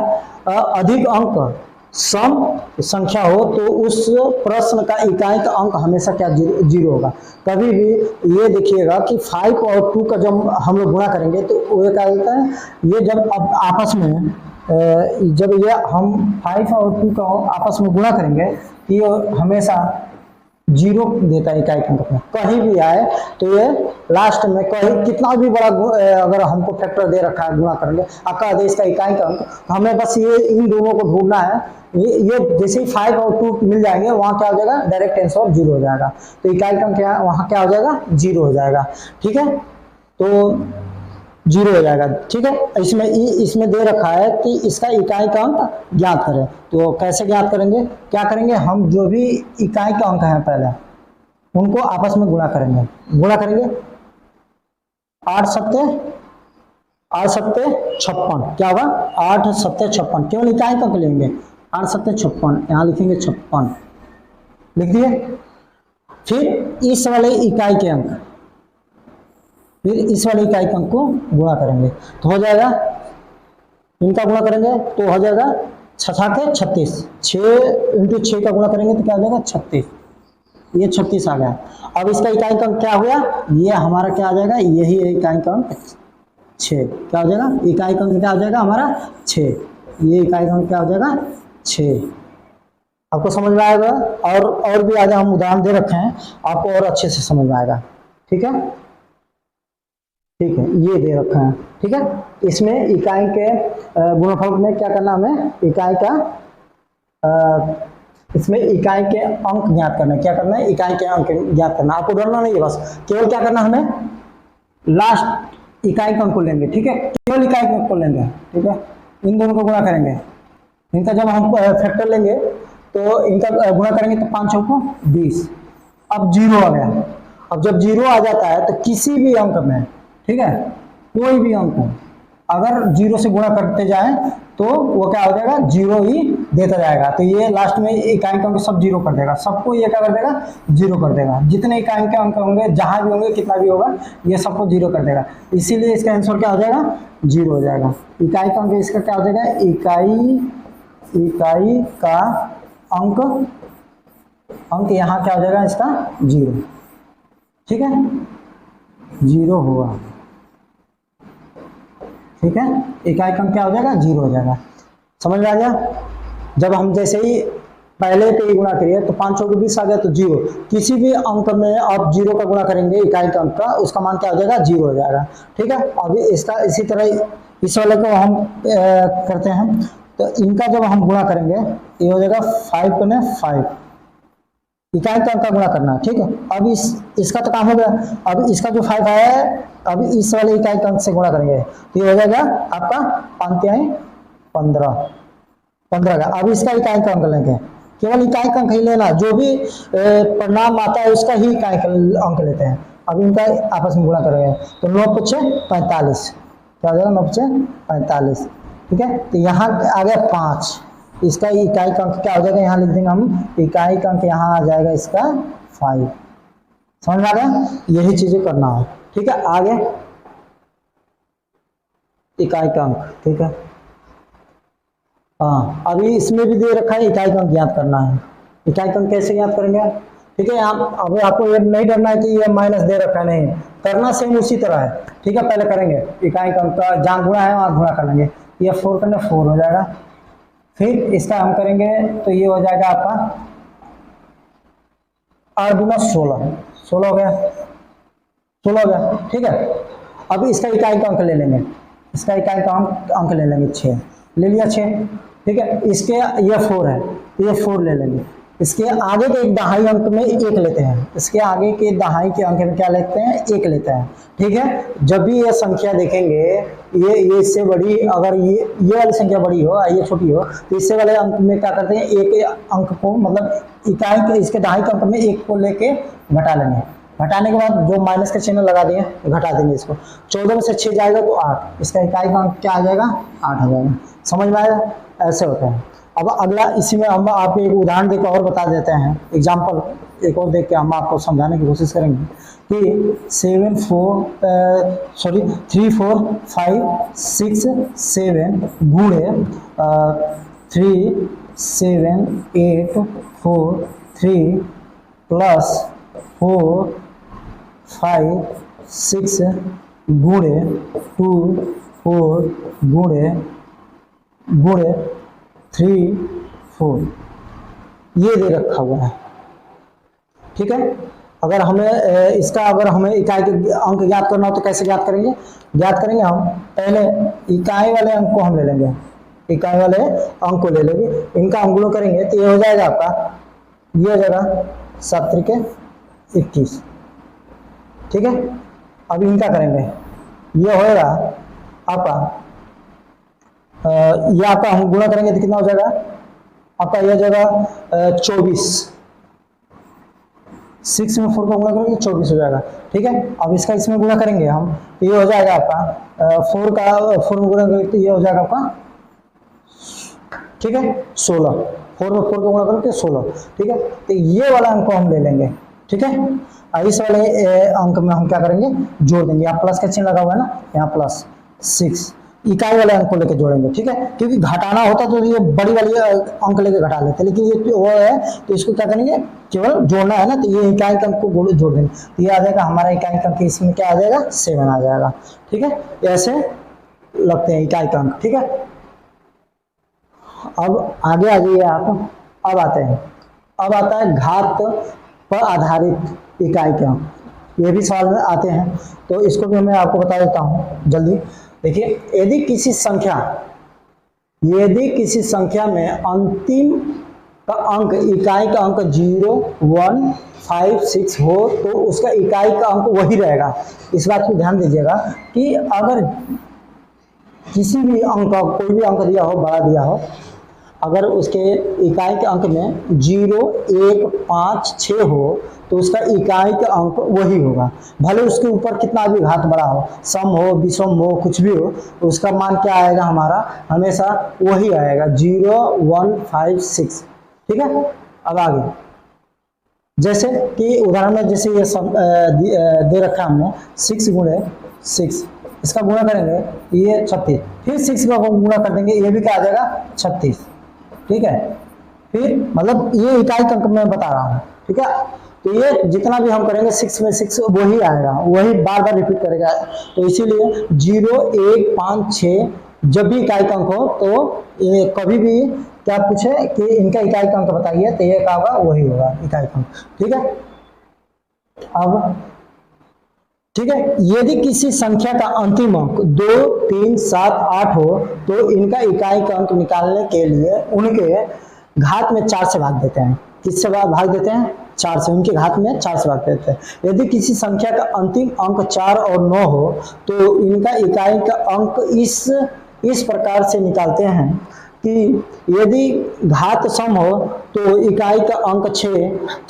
अधिक अंक सम संख्या हो, तो उस प्रश्न का इकाई का अंक हमेशा क्या 0 होगा। कभी भी ये देखिएगा कि 5 और 2 का जब हम लोग गुणा करेंगे तो वो क्या होता है, ये जब अब आपस में जब ये हम 5 और 2 का आपस में गुणा करेंगे, ये हमेशा 0 देता है इकाई अंक में। कहीं भी आए तो ये लास्ट में कहीं कितना भी बड़ा अगर हमको फैक्टर दे रखा है गुणा करेंगे, आपका आदेश का इकाई का अंक, तो हमें बस ये इन दोनों को ढूंढना है। ये जैसे ही 5 और 2 मिल जाएंगे, वहाँ क्या हो जाएगा डायरेक्ट आंसर 0 हो जाएगा, तो इकाई का अंक क्या वहाँ क्या हो जाएगा 0 हो जाएगा। ठीक है, तो 0 हो जाएगा। ठीक है, इसमें दे रखा है कि इसका इकाई का अंक ज्ञात करें। तो कैसे ज्ञात करेंगे, क्या करेंगे, हम जो भी इकाई का अंक है पहले उनको आपस में गुणा करेंगे। 8 सत्ते 56, क्या होगा 8 सत्ते 56, केवल इकाई का अंक लेंगे, 8 सत्ते 56, यहाँ लिखेंगे 56, लिख दिए। फिर इस वाले इकाई के अंक, फिर इस वाले इकाई अंक को गुणा करेंगे, तो हो जाएगा, इनका गुणा करेंगे तो हो जाएगा 6 के 36, 6 × 6 का गुणा करेंगे तो क्या हो जाएगा 36, ये 36 आ गया। अब इसका इकाई अंक क्या हुआ, ये हमारा क्या आ जाएगा, यही है इकाई अंक 6, क्या हो जाएगा इकाई अंक क्या हो जाएगा हमारा 6, ये इकाई अंक क्या हो जाएगा 6। आपको समझ में आएगा, और भी आगे हम उदाहरण दे रखे हैं, आपको और अच्छे से समझ में आएगा। ठीक है, ठीक है, ये दे रखा है। ठीक है, इसमें इकाई के गुणनफल में क्या करना, हमें इकाई का इसमें इकाई के अंक ज्ञात करना। क्या करना है, इकाई के अंक ज्ञात करना। आपको डरना नहीं है, बस केवल क्या करना, हमें लास्ट इकाई के अंक को लेंगे। ठीक है, केवल इकाई के अंक को लेंगे। ठीक है, इन दोनों को गुणा करेंगे, इनका जब हम फैक्टर लेंगे तो इनका गुणा करेंगे तो 5 को 20, अब 0 आ गया। अब जब 0 आ जाता है तो किसी भी अंक में, ठीक है, कोई भी अंक हो, अगर जीरो से गुणा करते जाएं तो वो क्या हो जाएगा, जीरो ही देता जाएगा। तो ये लास्ट में इकाई अंक सब जीरो कर देगा, सबको ये क्या कर देगा, जीरो कर देगा। जितने इकाई के अंक होंगे जहां भी होंगे कितना भी होगा ये सबको जीरो कर देगा। इसीलिए इसका आंसर क्या हो जाएगा, जीरो हो जाएगा। इकाई का अंक इसका क्या हो जाएगा, इकाई का अंक यहाँ क्या हो जाएगा इसका, जीरो। ठीक है, जीरो होगा। ठीक है, इकाई का अंक क्या हो जाएगा, जीरो हो जाएगा। समझ में आ गया। जब हम जैसे ही पहले पे गुणा करिए तो 5 चौके 20 आ गया तो जीरो। किसी भी अंक में आप जीरो का गुणा करेंगे इकाई का अंक का, उसका मान क्या हो जाएगा, जीरो हो जाएगा। ठीक है, अभी इसका इसी तरह इस वाले को हम करते हैं। तो इनका जब हम गुणा करेंगे ये हो जाएगा 5 ने 5, इकाई का अंक का गुणा करना है। ठीक है, अब इसका तो काम हो गया। अब इसका जो 5 आया है अब इस वाले इकाई का अंक से गुणा करेंगे तो ये हो जाएगा आपका 15 का। अब इसका इकाई का अंक लेंगे, केवल इकाई का अंक ही लेना, जो भी परिणाम आता है उसका ही इकाई का अंक लेते हैं। अब इनका आपस में गुणा करेंगे तो 9 × 5 = 45, क्या हो जाएगा, 9 × 5 = 45। ठीक है, तो यहाँ आ गया 5, इसका इकाई का अंक क्या हो जाएगा, यहाँ लिख देंगे हम, इकाई का अंक यहाँ आ जाएगा इसका 5। समझ में आ गया, यही चीजें करना है। ठीक है, आगे इकाई का अंक। ठीक है, हाँ, अभी इसमें भी दे रखा है इकाई का अंक ज्ञात करना है। इकाई का अंक कैसे ज्ञात करेंगे, ठीक है, अब आपको ये नहीं डरना है कि ये माइनस दे रखा है, नहीं करना सेम उसी तरह है। ठीक है, पहले करेंगे इकाई का अंक का जहाँ गुणा है वहाँ गुणा कर लेंगे, ये 4 करने 4 हो जाएगा। फिर इसका हम करेंगे तो ये हो जाएगा आपका 8 × 16, 16 हो गया, 16 हो गया। ठीक है, अब इसका इकाई का अंक ले लेंगे, इसका इकाई का अंक ले लेंगे 6, ले लिया 6। ठीक है, इसके ये 4 है, ये 4 ले लेंगे। इसके आगे के एक दहाई अंक में 1 लेते हैं, इसके आगे के दहाई के अंक में क्या लेते हैं, 1 लेते हैं। ठीक है, जब भी ये संख्या देखेंगे ये इससे बड़ी, अगर ये वाली संख्या बड़ी हो ये छोटी हो तो इससे वाले अंक में क्या करते हैं, एक अंक को मतलब इकाई के इसके दहाई के अंक में 1 को लेके घटा लेंगे। घटाने के बाद जो माइनस का चिन्ह लगा दिए घटा देंगे इसको। 14 में से 6 जाएगा तो 8, इसका इकाई का अंक क्या आ जाएगा, 8 आ जाएगा। समझ में आया, ऐसे होता है। अब अगला इसी में हम आपको एक उदाहरण देकर और बता देते हैं, एग्जाम्पल एक और देख के हम आपको समझाने की कोशिश करेंगे कि 3 4 5 6 7 गुणे 3 7 8 4 3 प्लस 4 5 6 गुणे 2 4 गुणे 3 4 ये दे रखा हुआ है। ठीक है, अगर हमें इसका अगर हमें इकाई के अंक ज्ञात करना हो तो कैसे ज्ञात करेंगे, हम पहले इकाई वाले अंक को हम ले लेंगे, इकाई वाले अंक को ले लेंगे, इनका हम गुणा करेंगे तो ये हो जाएगा आपका, ये हो जाएगा 7 × 21। ठीक है, अब इनका करेंगे, ये होएगा आपका ये आपका हम गुणा करेंगे तो कितना हो जाएगा आपका, यह जगह 24, 6 में 4 का गुणा करेंगे 24 हो जाएगा। ठीक है, अब इसका इसमें गुणा करेंगे हम तो ये हो जाएगा आपका 4 में गुणा करेंगे तो ये हो जाएगा आपका, ठीक है, 16, 4 में 4 का गुणा करेंगे 16। ठीक है, तो ये वाला अंक को हम ले लेंगे। ठीक है, और इस वाले अंक में हम क्या करेंगे, जोड़ देंगे, यहाँ प्लस का चिन्ह लगा हुआ है ना, यहाँ प्लस 6 इकाई वाले अंक को लेकर जोड़ेंगे। ठीक है, क्योंकि घटाना होता तो ये बड़ी वाली अंक लेकर घटा लेते, लेकिन ये वो है तो इसको क्या करेंगे, केवल जोड़ना है ना, तो ये इकाई अंक को जोड़ देंगे तो ये आ जाएगा हमारा इकाई अंक, इसमें क्या आ जाएगा 7 आ जाएगा। ठीक है, ऐसे लगते हैं इकाई अंक। ठीक है, अब आगे आ जाइए आप, अब आते हैं, अब आता है घात पर आधारित इकाई के अंक, ये भी सवाल में आते हैं तो इसको भी मैं आपको बता देता हूँ जल्दी। देखिए, यदि किसी संख्या में अंतिम का अंक इकाई का अंक 0 1 5 6 हो तो उसका इकाई का अंक वही रहेगा। इस बात को ध्यान दीजिएगा कि अगर किसी भी अंक, कोई भी अंक दिया हो, बड़ा दिया हो, अगर उसके इकाई के अंक में 0, 1, 5, 6 हो तो उसका इकाई का अंक वही होगा, भले उसके ऊपर कितना भी घात बड़ा हो, सम हो, विषम हो, कुछ भी हो, तो उसका मान क्या आएगा हमारा, हमेशा वही आएगा 0, 1, 5, 6। ठीक है, अब आगे जैसे कि उदाहरण में जैसे ये दे रखा है हमने 6 गुणे 6, इसका गुणा करेंगे ये 36, फिर 6 का गुणा कर देंगे, ये भी क्या आ जाएगा 36। ठीक है, फिर मतलब ये इकाई का अंक मैं बता रहा हूँ। ठीक है, तो ये जितना भी हम करेंगे 6 में 6 वही आएगा, वही बार बार रिपीट करेगा। तो इसीलिए 0, 1, 5, 6 जब भी इकाई का अंक हो तो ये कभी भी क्या पूछे कि इनका इकाई का अंक बताइए, तो ये क्या होगा, वही होगा इकाई का अंक। ठीक है, अब ठीक है, यदि किसी संख्या का अंतिम अंक 2, 3, 7, 8 हो तो इनका इकाई का अंक निकालने के लिए उनके घात में 4 से भाग देते हैं। किससे भाग देते हैं, 4 से, उनके घात में 4 से भाग देते हैं। यदि किसी संख्या का अंतिम अंक 4 और 9 हो तो इनका इकाई का अंक इस प्रकार से निकालते हैं कि यदि घात सम हो तो इकाई का अंक 6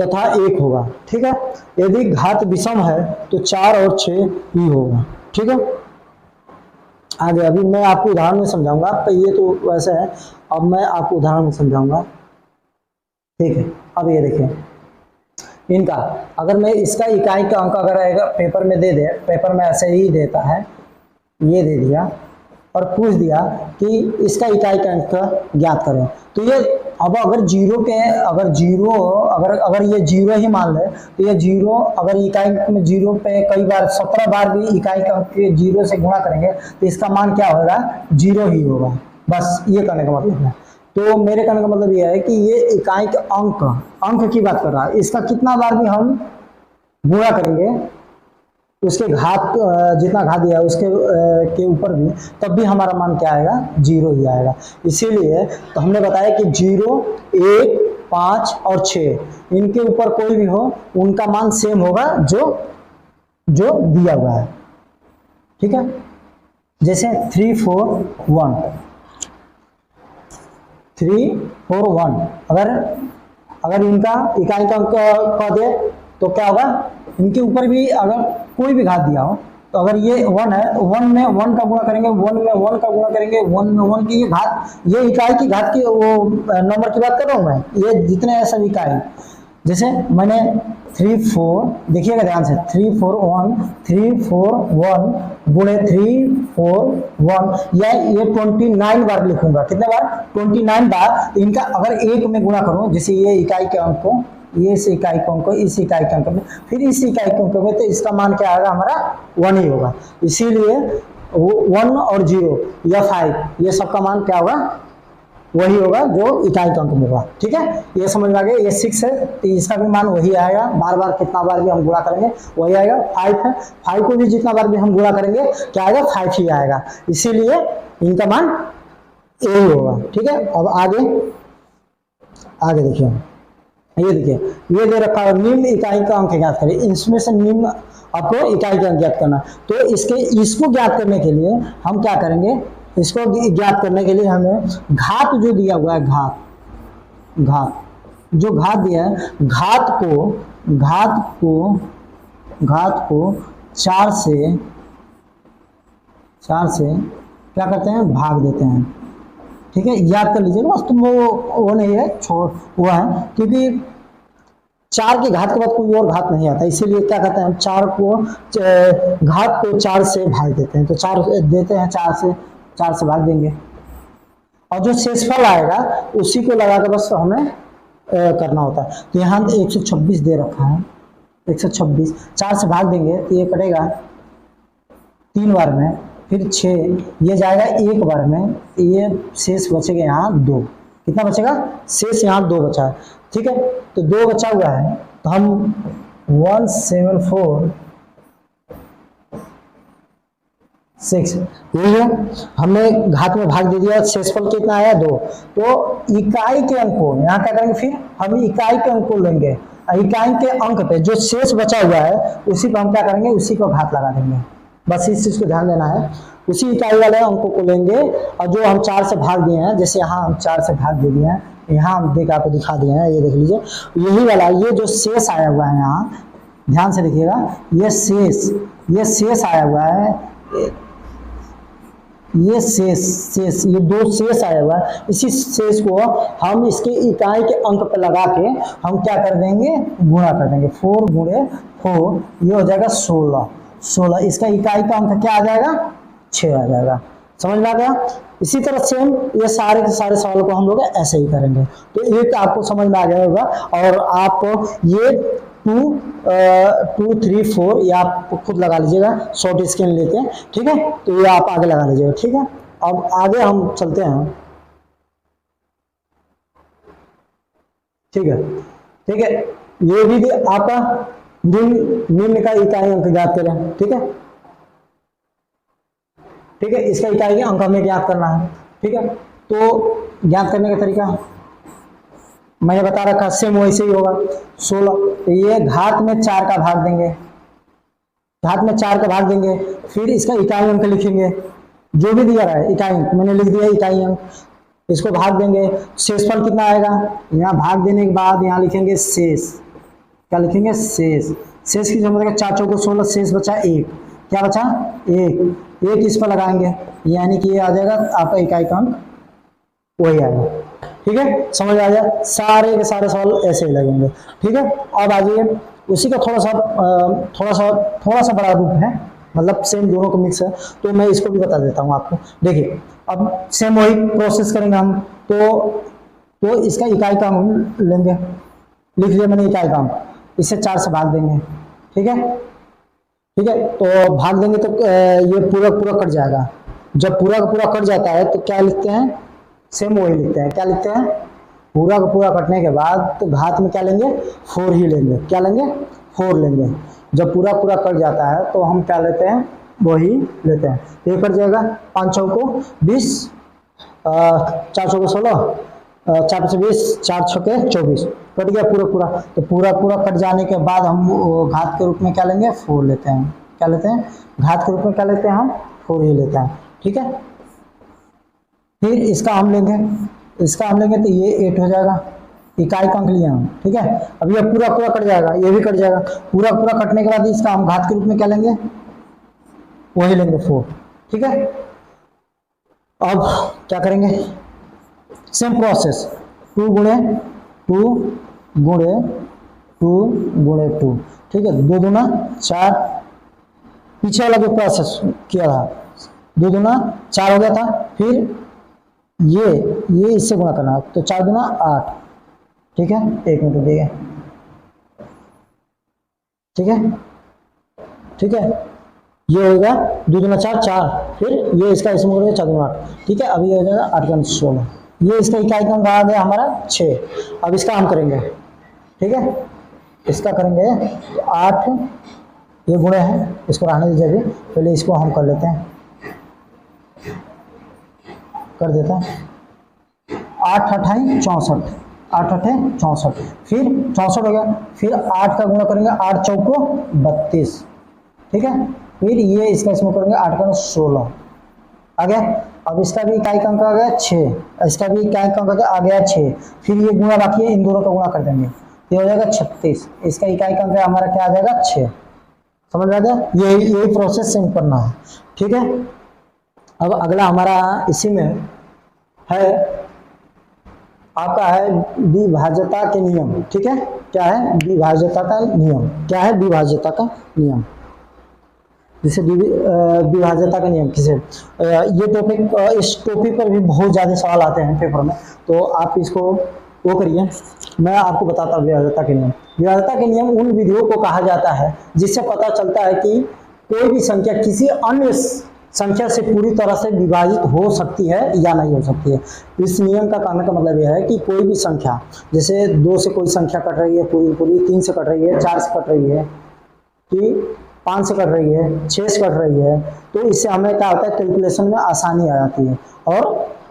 तथा 1 होगा। ठीक है, यदि घात विषम है तो 4 और 6 ही होगा। ठीक है, आगे अभी मैं आपको उदाहरण में समझाऊंगा, तो ये तो वैसे है, अब मैं आपको उदाहरण में समझाऊंगा। ठीक है, अब ये देखिए इनका, अगर मैं इसका इकाई का अंक अगर आएगा पेपर में दे दे, पेपर में ऐसे ही देता है, ये दे दिया और पूछ दिया कि इसका इकाई का अंक ज्ञात करें, तो ये अब अगर जीरो के अगर ये 0 ही मान ले तो ये 0 अगर इकाई में 0 पे कई बार 17 बार भी इकाई का अंक 0 से गुणा करेंगे तो इसका मान क्या होगा, 0 ही होगा। बस ये कहने का मतलब है। तो मेरे कहने का मतलब ये है कि ये इकाई का अंक की बात कर रहा है, इसका कितना बार भी हम गुणा करेंगे उसके घात जितना घात दिया उसके के ऊपर भी, तब भी हमारा मान क्या आएगा, 0 ही आएगा। इसीलिए तो हमने बताया कि 0, 1, 5 और 6 इनके ऊपर कोई भी हो उनका मान सेम होगा जो दिया हुआ है। ठीक है, जैसे 3, 4, 1, 3, 4, 1 अगर इनका इकाई का अंक कह दे तो क्या होगा, इनके ऊपर भी अगर कोई भी घात दिया हो तो अगर ये 1 है, 1 में 1 का गुणा करेंगे, 1 में 1 का गुणा करेंगे, 1 में 1 की ये घात, ये इकाई की घात की वो नंबर की बात कर रहा हूँ मैं, ये जितने हैं सब इकाई। जैसे मैंने 3, 4 देखिएगा ध्यान से, 3, 4, 1, 3, 4, 1 गुणे 3, 4, 1, या ये 29 बार लिखूंगा। कितने बार, 29 बार। इनका अगर 1 में गुणा करूं, जैसे ये इकाई के अंक को, ये इस इकाई के अंक को इस इकाई के अंक में, फिर इस इकाई के अंक में, तो इसका मान क्या आएगा हमारा, 1 ही होगा। इसीलिए 1 और 0 या 5 ये सबका मान क्या होगा, वही होगा जो इकाई का अंक होगा। ठीक है, ये समझ में आ गया। ये 6 है तो इसका भी मान वही आएगा, बार बार कितना बार भी हम गुणा करेंगे वही आएगा। 5 है, 5 को भी जितना बार भी हम गुणा करेंगे क्या आएगा, 5 ही आएगा। इसीलिए इनका मान यही होगा। ठीक है, अब आगे देखिए, ये देखिए ये दे रखा है निम्न इकाई का अंक ज्ञात करें। इसमें से निम्न आपको इकाई का अंक ज्ञात करना, तो इसको ज्ञात करने के लिए हम क्या करेंगे, इसको ज्ञात करने के लिए हमें घात जो दिया हुआ है, घात जो घात दिया है, घात को 4 से क्या करते हैं, भाग देते हैं। ठीक है, याद कर लीजिएगा, बस तुम वो नहीं है, छोड़ हुआ है, क्योंकि 4 की घात के बाद कोई और घात नहीं आता, इसीलिए क्या कहते हैं, घात को 4 से भाग देते हैं। तो 4 देते हैं, 4 से भाग देंगे और जो शेषफल आएगा उसी को लगाकर बस हमें करना होता है। तो यहाँ 126 दे रखा है, 126 4 से भाग देंगे तो ये कटेगा 3 बार में, फिर 6 ये जाएगा 1 बार में, तो ये शेष बचेगा यहाँ 2। कितना बचेगा, शेष यहाँ 2 बचा है। ठीक है, तो 2 बचा हुआ है, तो हम 174 6 यही है, हमने घात में भाग दे दिया, शेषफल कितना आया 2। तो इकाई के अंक को यहाँ क्या करेंगे, फिर हम इकाई के अंक को लेंगे, इकाई के अंक पे जो शेष बचा हुआ है उसी पर हम क्या करेंगे, उसी को घात लगा देंगे। बस इस चीज को ध्यान देना है। उसी इकाई वाले अंकों को लेंगे और जो हम 4 से भाग दिए हैं, जैसे यहाँ हम 4 से भाग दे दिए हैं, यहाँ हम देख आपको दिखा दिए हैं, ये देख लीजिए, यही वाला ये जो शेष आया हुआ है यहाँ, ध्यान से देखिएगा, ये शेष आया हुआ है, ये शेष ये 2 शेष आया हुआ है। इसी शेष को हम इसके इकाई के अंक पर लगा के हम क्या कर देंगे, गुणा कर देंगे। 4 गुणे 4 ये हो जाएगा 16। इसका इकाई का अंक क्या आ जाएगा, 6 आ जाएगा। समझ में आ गया। इसी तरह सेम ये सारे के सारे सवाल को हम लोग ऐसे ही करेंगे। तो एक आपको समझ में आ गया होगा, और आप ये 2, 3, 4 ये आप खुद लगा लीजिएगा, शॉर्ट स्क्रीन लेके, ठीक है। तो ये आप आगे लगा लीजिएगा, ठीक है। अब आगे हम चलते हैं, ठीक है। ये भी आपका निम्न का इकाई अंक ज्ञात करें, ठीक है। इसका इकाई अंक हमें ज्ञात करना है, ठीक है। तो ज्ञात करने का तरीका मैंने बता रखा, सेम वैसे ही होगा। 16 तो ये घात में 4 का भाग देंगे, फिर इसका इकाई अंक लिखेंगे, जो भी दिया रहा है इकाई अंक मैंने लिख दिया, इकाई अंक, इसको भाग देंगे। शेषफल कितना आएगा, यहाँ भाग देने के बाद यहाँ लिखेंगे शेष, क्या लिखेंगे, शेष की जरूरत है 4 चौको 16, शेष बचा 1, क्या बचा 1 इस पर लगाएंगे, यानी कि ये आ जाएगा आपका इकाई का अंक, वही आएगा, ठीक है। समझ आ गया। सारे के सारे सवाल ऐसे ही लगेंगे, ठीक है। अब आ जाइए, उसी का थोड़ा सा बड़ा रूप है, मतलब सेम दोनों को मिक्स है, तो मैं इसको भी बता देता हूँ आपको। देखिए अब सेम वही प्रोसेस करेंगे हम, तो इसका इकाई का अंक लेंगे, लिख लिया मैंने इकाई का अंक, इसे 4 से भाग देंगे, ठीक है। तो भाग देंगे तो ये पूरा कट जाएगा। जब पूरा कट जाता है तो क्या लिखते हैं, सेम वही लिखते हैं, क्या लिखते हैं, पूरा कटने के बाद तो घात में क्या लेंगे, 4 ही लेंगे, क्या लेंगे, 4 लेंगे। जब पूरा कट जाता है तो हम क्या लेते हैं, वही लेते हैं। ये कट जाएगा, 5 चौको 20, 4 चौको 16, 4 से 20, 4 छक्के 24, कट गया पूरा। तो पूरा कट जाने के बाद हम घात के रूप में क्या लेंगे, 4 लेते हैं, क्या लेते हैं, घात के रूप में क्या लेते हैं हम, 4 ही लेते हैं, ठीक है। फिर इसका हम लेंगे तो ये 8 हो जाएगा, इकाई का अंक लिया हम, ठीक है। अब ये पूरा कट जाएगा, ये भी कट जाएगा, पूरा कटने के बाद इसका हम घात के रूप में क्या लेंगे, वही लेंगे 4, ठीक है। अब क्या करेंगे, सेम प्रोसेस, 2 गुणे 2, ठीक है। 2 दूना 4, पीछे वाला जो प्रोसेस किया था, 2 दूना 4 हो गया था, फिर ये इससे गुणा करना, तो 4 दूना 8, ठीक है। 1 मिनट दिए, ठीक है। ये हो गया 2 दूना 4, फिर ये इसका इसमें हो गया 4 दूना 8, ठीक है। अब ये हो जाएगा 8 का 16, ये इसका इकाई का अंक आ गया हमारा 6। अब इसका हम करेंगे, ठीक है, इसका करेंगे 8, ये गुणे है, इसको रहने दीजिए अभी, पहले इसको हम कर लेते हैं, कर देता है 8 अठाई 64, 8 अठाई 64, फिर 64 हो गया, फिर 8 का गुणा करेंगे, 8 चौको 32, ठीक है। फिर ये इसका इसमें करेंगे 8 का 16 आ गया। अब इसका भी इकाई का अंक आ गया 6, इसका भी इकाई का अंक आ गया 6, फिर ये गुणा बाकी है, इन दोनों का गुणा कर देंगे, ये हो जाएगा 36, इसका इकाई का अंक हमारा क्या आ जाएगा 6। समझ आ गया। यही प्रोसेस सेम करना है, ठीक है। अब अगला हमारा इसी में है, आपका है विभाज्यता के नियम, ठीक है। क्या है विभाज्यता का नियम, क्या है विभाज्यता का नियम, जैसे विभाज्यता का नियम किसे, ये टॉपिक, इस टॉपिक पर भी बहुत ज़्यादा सवाल आते हैं पेपर में, तो आप इसको वो करिए, मैं आपको बताता हूँ विभाज्यता के नियम। विभाज्यता के नियम उन विधियों को कहा जाता है जिससे पता चलता है कि कोई भी संख्या किसी अन्य संख्या से पूरी तरह से विभाजित हो सकती है या नहीं हो सकती है। इस नियम का कहने का मतलब यह है कि कोई भी संख्या, जैसे 2 से कोई संख्या कट रही है पूरी, 3 से कट रही है, 4 से कट रही है, कि 5 से कट रही है, 6 से कट रही है, तो इससे हमें क्या होता है, कैलकुलेशन में आसानी आ जाती है और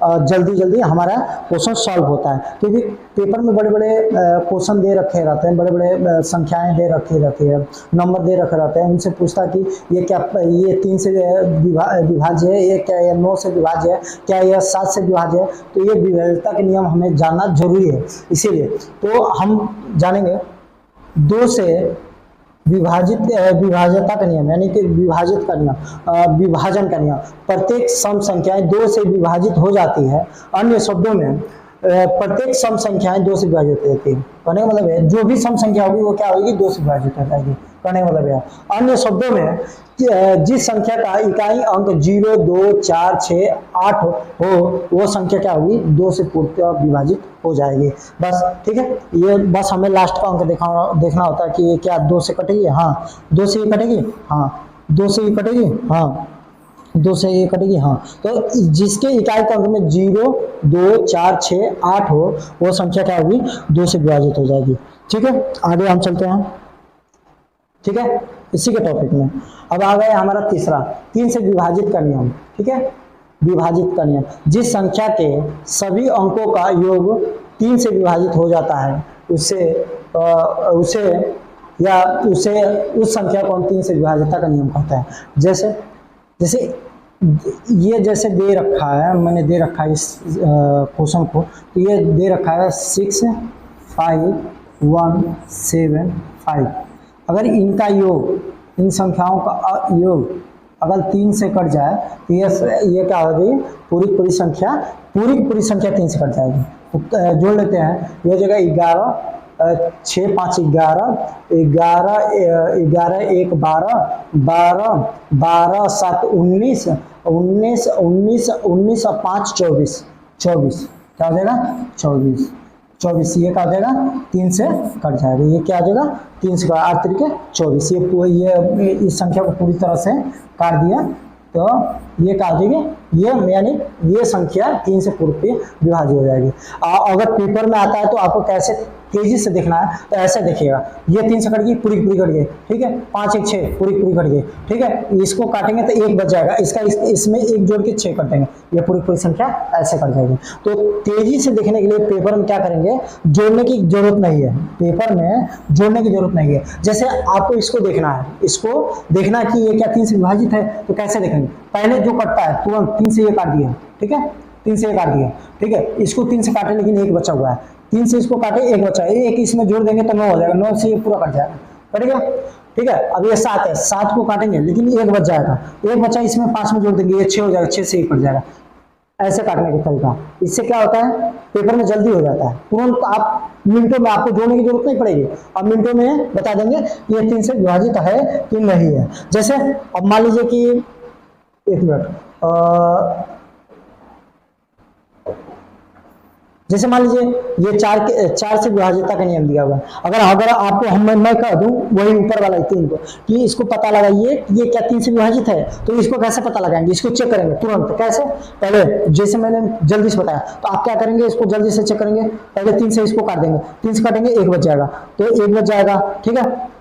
जल्दी जल्दी हमारा क्वेश्चन सॉल्व होता है, क्योंकि पेपर में बड़े बड़े क्वेश्चन दे रखे रहते हैं, बड़े बड़े संख्याएं दे रखी रहती है, नंबर दे रखे रहते हैं। उनसे पूछता कि ये क्या, ये 3 से विभाज्य है, ये क्या, ये 9 से विभाज्य है, क्या यह 7 से विभाज्य है। तो ये विभाज्यता के नियम हमें जानना जरूरी है। इसीलिए तो हम जानेंगे 2 से विभाजित विभाज्यता का नियम, यानी कि विभाजित का नियम, विभाजन का नियम। प्रत्येक सम संख्याएं 2 से विभाजित हो जाती है। अन्य शब्दों में प्रत्येक सम संख्याएं 2 से विभाजित होती है। कहने का मतलब है जो भी सम संख्या होगी वो क्या होगी, 2 से विभाजित हो जाएगी। कहने का मतलब है अन्य शब्दों में जिस संख्या का इकाई अंक 0, 2, 4, 6, 8 हो वो संख्या क्या होगी, 2 से पूर्णतः विभाजित हो जाएगी। बस ठीक है, ये बस हमें लास्ट का अंक देखना होता है कि ये क्या 2 से कटेगी, हाँ 2 से ये कटेगी, हाँ 2 से ये कटेगी, हाँ 2 से ये कटेगी, हाँ। तो जिसके इकाई का अंक में 0, 2, 4, 6, 8 हो वो संख्या क्या होगी, 2 से विभाजित हो जाएगी। ठीक है, आगे हम चलते हैं। ठीक है, इसी के टॉपिक में अब आ गया हमारा तीसरा, 3 से विभाजित का नियम। ठीक है, विभाजित का नियम, जिस संख्या के सभी अंकों का योग 3 से विभाजित हो जाता है उसे उस संख्या को हम 3 से विभाजितता का नियम कहते हैं। जैसे ये जैसे दे रखा है, मैंने दे रखा है इस क्वेश्चन को, तो ये दे रखा है 6, 5, 1, 7, 5। अगर इनका योग, इन संख्याओं का योग अगर 3 से कट जाए तो ये क्या होगी, पूरी संख्या 3 से कट जाएगी। तो जोड़ लेते हैं, ये जगह 11, 6, 5, 11, 11, 1, 12, 12, 7, 19, 19 और 5, 24, क्या हो जाएगा, 24। ये क्या हो जाएगा, 3 से कट जाएगा। ये क्या हो जाएगा, 3 से 8 तरीके 24। ये इस संख्या को पूरी तरह से काट दिया तो ये क्या हो जाएगी, ये यानी ये संख्या 3 से पूर्व विभाजित हो जाएगी। अगर पेपर में आता है तो आपको कैसे तेजी से देखना है, तो ऐसे देखिएगा, ये 3 से कट गई, पूरी कट गई। ठीक है, 5, 1, 6, पूरी कट गई। ठीक है, इसको काटेंगे तो 1 बच जाएगा, इसमें 1 जोड़ के 6 कर देंगे, ये पूरी संख्या ऐसे कट जाएगी। तो तेजी से देखने के लिए पेपर में क्या करेंगे, जोड़ने की जरूरत नहीं है, पेपर में जोड़ने की जरूरत नहीं है। जैसे आपको इसको देखना है, कि ये क्या 3 से विभाजित है, तो कैसे देखेंगे, पहले जो कटता है तुरंत 3 से ये काट दिया। ठीक है, 3 से ये काट दिया। ठीक है, इसको 3 से काटे लेकिन 1 बचा हुआ है, 3 से इसको काटे 1 बचा है, 1 इसमें जोड़ देंगे तो 9 हो जाएगा, 9 से ये पूरा कट जाएगा, कटेगा। ठीक है, अब ये 7 है, 7 को काटेंगे लेकिन 1 बच जाएगा, 1 बचा, इसमें 5 में जोड़ देंगे, ये 6 हो जाएगा, 6 से 1 कट जाएगा। ऐसे काटने का तरीका, इससे क्या होता है, पेपर में जल्दी हो जाता है, तुरंत आप मिनटों में, आपको जोड़ने की जरूरत नहीं पड़ेगी, आप मिनटों में बता देंगे ये 3 से विभाजित है कि नहीं है। जैसे अब मान लीजिए कि 1 मिनट, जैसे मान लीजिए ये 4 से विभाजितता का नियम दिया हुआ है। अगर आपको मैं कह दूं वही ऊपर वाला 3 को कि इसको पता लगाइए ये क्या 3 से विभाजित है, तो इसको कैसे पता लगाएंगे, इसको चेक करेंगे तुरंत। कैसे, पहले जैसे मैंने जल्दी से बताया, तो आप क्या करेंगे, इसको जल्दी से चेक करेंगे, पहले 3 से इसको काट देंगे, 3 से काटेंगे 1 बच जाएगा, तो 1 बच जाएगा। ठीक है,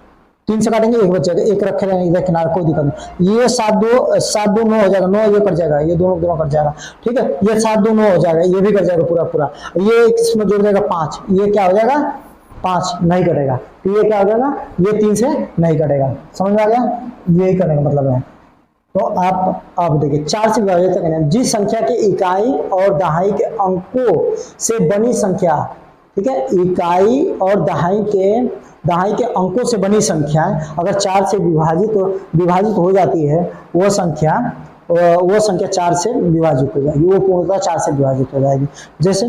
3 से काटेंगे 1 बच जाएगा, 1 रखे रहेंगे इधर किनारे, कोई दिक्कत नहीं। ये 7, 2, 9 हो जाएगा, 9 ये कट जाएगा, ये दोनों कट जाएगा। ठीक है, ये 7, 2, 9 हो जाएगा, ये भी कट जाएगा पूरा। ये इसमें जोड़ जाएगा 5, ये क्या हो जाएगा, 5 नहीं कटेगा, तो ये क्या हो जाएगा, ये 3 से नहीं कटेगा। समझ में आ गया, यही करने का मतलब है। तो आप देखिए 4 से विभाजित करना, जिस संख्या के इकाई और दहाई के अंकों से बनी संख्या, ठीक है, इकाई और दहाई के अंकों से बनी संख्याएं अगर 4 से विभाजित हो जाती है, वो संख्या 4 से विभाजित हो जाएगी, वो पूर्णतः 4 से विभाजित हो जाएगी। जैसे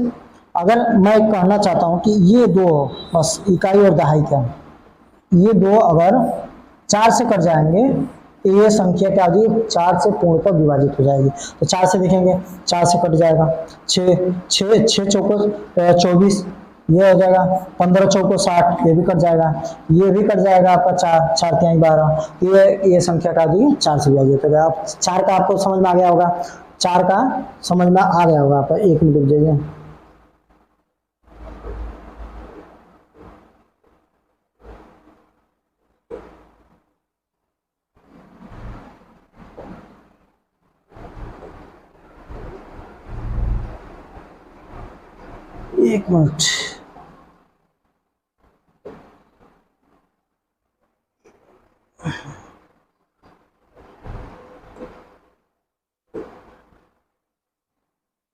अगर मैं कहना चाहता हूं कि ये 2 बस इकाई और दहाई का, ये 2 अगर 4 से कट जाएंगे तो ये संख्या क्या होगी, 4 से पूर्णतः विभाजित हो जाएगी। तो 4 से देखेंगे, 4 से कट जाएगा, 6 चौको 24, ये हो जाएगा, 15 चौको 60, ये भी कट जाएगा, ये भी कट जाएगा आपका 4 3 12, ये संख्या का दी 4 से विभाजित हो गया। आप 4 का आपको समझ में आ गया होगा, 4 का समझ में आ गया होगा आपका। 1 मिनट रुक जाइए। एक मिनट,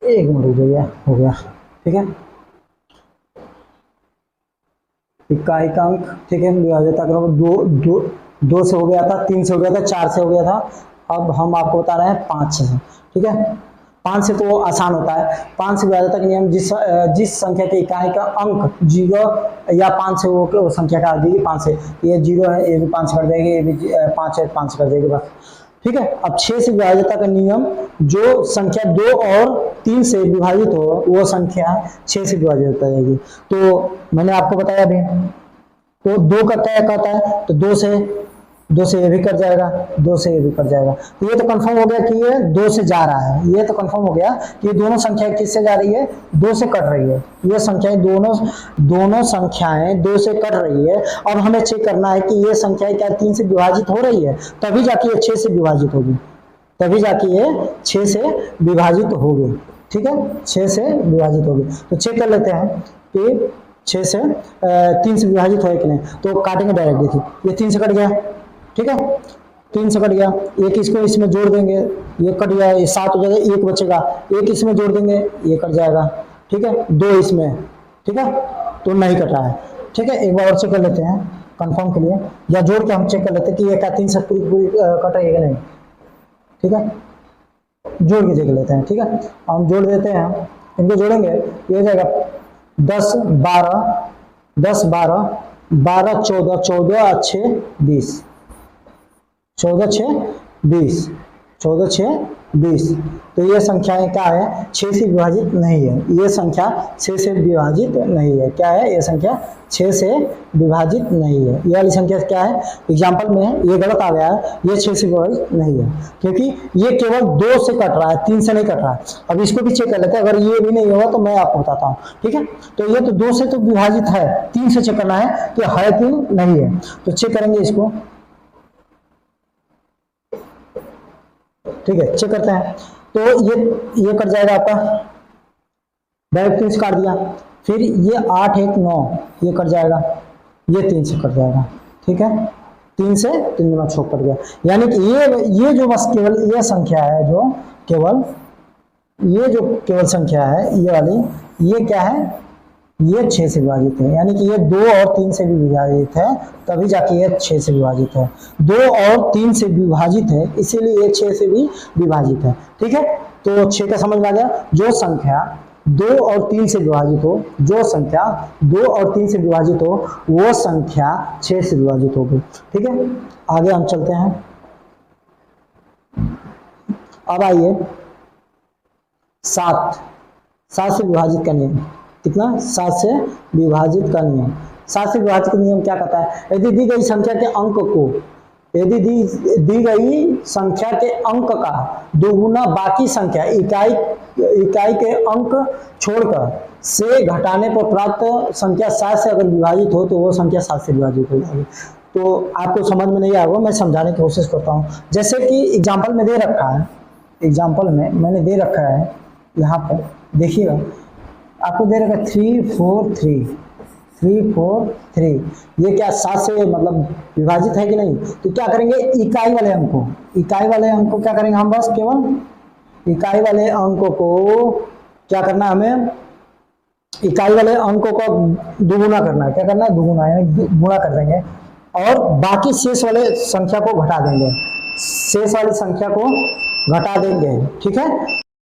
एक मिनट रुक जाइए, हो गया, ठीक है। इकाई का अंक, ठीक है, विभाज्यता क्रम दो से हो गया था, 3 से हो गया था, 4 से हो गया था, अब हम आपको बता रहे हैं 5 से, ठीक है। 5 से तो वो आसान होता है, 5 से विभाज्यता का नियम, जिस संख्या के इकाई का अंक 0 या 5 से वो संख्या का आ जाएगी 5 से, ये 0 है, ये भी 5 कर जाएगी, ये भी 5 है, 5 कर जाएगी बस, ठीक है। अब 6 से विभाज्यता का नियम, जो संख्या 2 और 3 से विभाजित हो वो संख्या 6 से विभाजित हो जाएगी। तो मैंने आपको बताया भी, तो 2 का क्या कहता है, तो 2 से ये भी कट जाएगा, 2 से ये भी कट जाएगा, तो ये तो कंफर्म हो गया कि ये 2 से जा रहा है, ये तो कंफर्म हो गया कि ये दोनों संख्याएं किससे जा रही है, 2 से कट रही है, ये संख्याएं दोनों संख्याएं 2 से कट रही है। अब हमें चेक करना है कि ये संख्याएं क्या 3 से विभाजित हो रही है, तभी जाके ये 6 से विभाजित होगी, तभी जाके ये 6 से विभाजित होगी, ठीक है, 6 से विभाजित होगी। तो चेक कर लेते हैं कि 6 से 3 से विभाजित हो कि नहीं, तो काटेंगे डायरेक्ट, देखिए ये 3 से कट गया, ठीक है, 3 से कट गया, एक इसको इसमें जोड़ देंगे, ये कट गया, ये 7 हो जाएगा, एक बचेगा, एक इसमें जोड़ देंगे, ये कट जाएगा, ठीक है, 2 इसमें, ठीक है, तो नहीं कट रहा है, ठीक है। एक बार और चेक कर लेते हैं कंफर्म के लिए, या जोड़ के हम चेक कर लेते हैं कि ये क्या 3 से पूरी कट रही है कि नहीं, ठीक है, जोड़ के देख लेते हैं, ठीक है। हम जोड़ देते हैं, इनको जोड़ेंगे, ये हो जाएगा 10 12 10 12 12 14 14 6 20 14 6 20 14 6 20, तो ये संख्याएं क्या है, 6 से विभाजित नहीं है, ये संख्या 6 से विभाजित नहीं है, क्या है, ये संख्या 6 से विभाजित नहीं है, ये वाली संख्या क्या है, एग्जाम्पल में ये गलत आ गया है, ये 6 से विभाजित नहीं है, क्योंकि ये केवल 2 से कट रहा है, 3 से नहीं कट रहा है। अब इसको भी चेक कर लेते हैं, अगर ये भी नहीं होगा तो मैं आपको बताता हूँ, ठीक है। तो ये तो 2 से तो विभाजित है, 3 से चेक करना है कि है कि नहीं है, तो चेक करेंगे इसको, ठीक है, चेक करते हैं। तो ये कट जाएगा आपका, डायरेक्ट 3 से काट दिया, फिर ये 8 1 9 ये कट जाएगा, ये 3 से कट जाएगा, ठीक है, 3 से 3 गुना 6 कट गया, यानी कि ये जो बस केवल ये संख्या है, जो केवल संख्या है, ये वाली, ये क्या है, ये 6 से विभाजित है, यानी कि ये 2 और 3 से भी विभाजित है, तभी जाके ये 6 से विभाजित है, 2 और 3 से विभाजित है, इसीलिए ये 6 से भी विभाजित है, ठीक है। तो 6 का समझ में आ गया, जो संख्या 2 और 3 से विभाजित हो, जो संख्या 2 और 3 से विभाजित हो, वो संख्या 6 से विभाजित होगी, ठीक है। आगे हम चलते हैं, अब आइए 7 से विभाजित का नियम, कितना, 7 से विभाजित का नियम, 7 से विभाजित का नियम क्या कहता है, यदि दी गई संख्या के अंक को, यदि दी गई संख्या के अंक का दोगुना बाकी संख्या इकाई के अंक छोड़कर से घटाने पर प्राप्त संख्या 7 से अगर विभाजित हो, तो वो संख्या 7 से विभाजित हो जाएगी। तो आपको समझ में नहीं आएगा, मैं समझाने की कोशिश करता हूँ। जैसे कि एग्जाम्पल में दे रखा है, एग्जाम्पल में मैंने दे रखा है, यहाँ पर देखिएगा, आपको दे रखा 3 4 3, ये क्या 7 से मतलब विभाजित है कि नहीं, तो क्या करेंगे, इकाई वाले अंक को क्या करेंगे हम, बस केवल इकाई वाले अंकों को क्या करना है, हमें इकाई वाले अंकों को दुगुना करना है, क्या करना है, दुगुना, यानी गुणा कर देंगे, और बाकी शेष वाले संख्या को घटा देंगे, शेष वाली संख्या को घटा देंगे, ठीक है।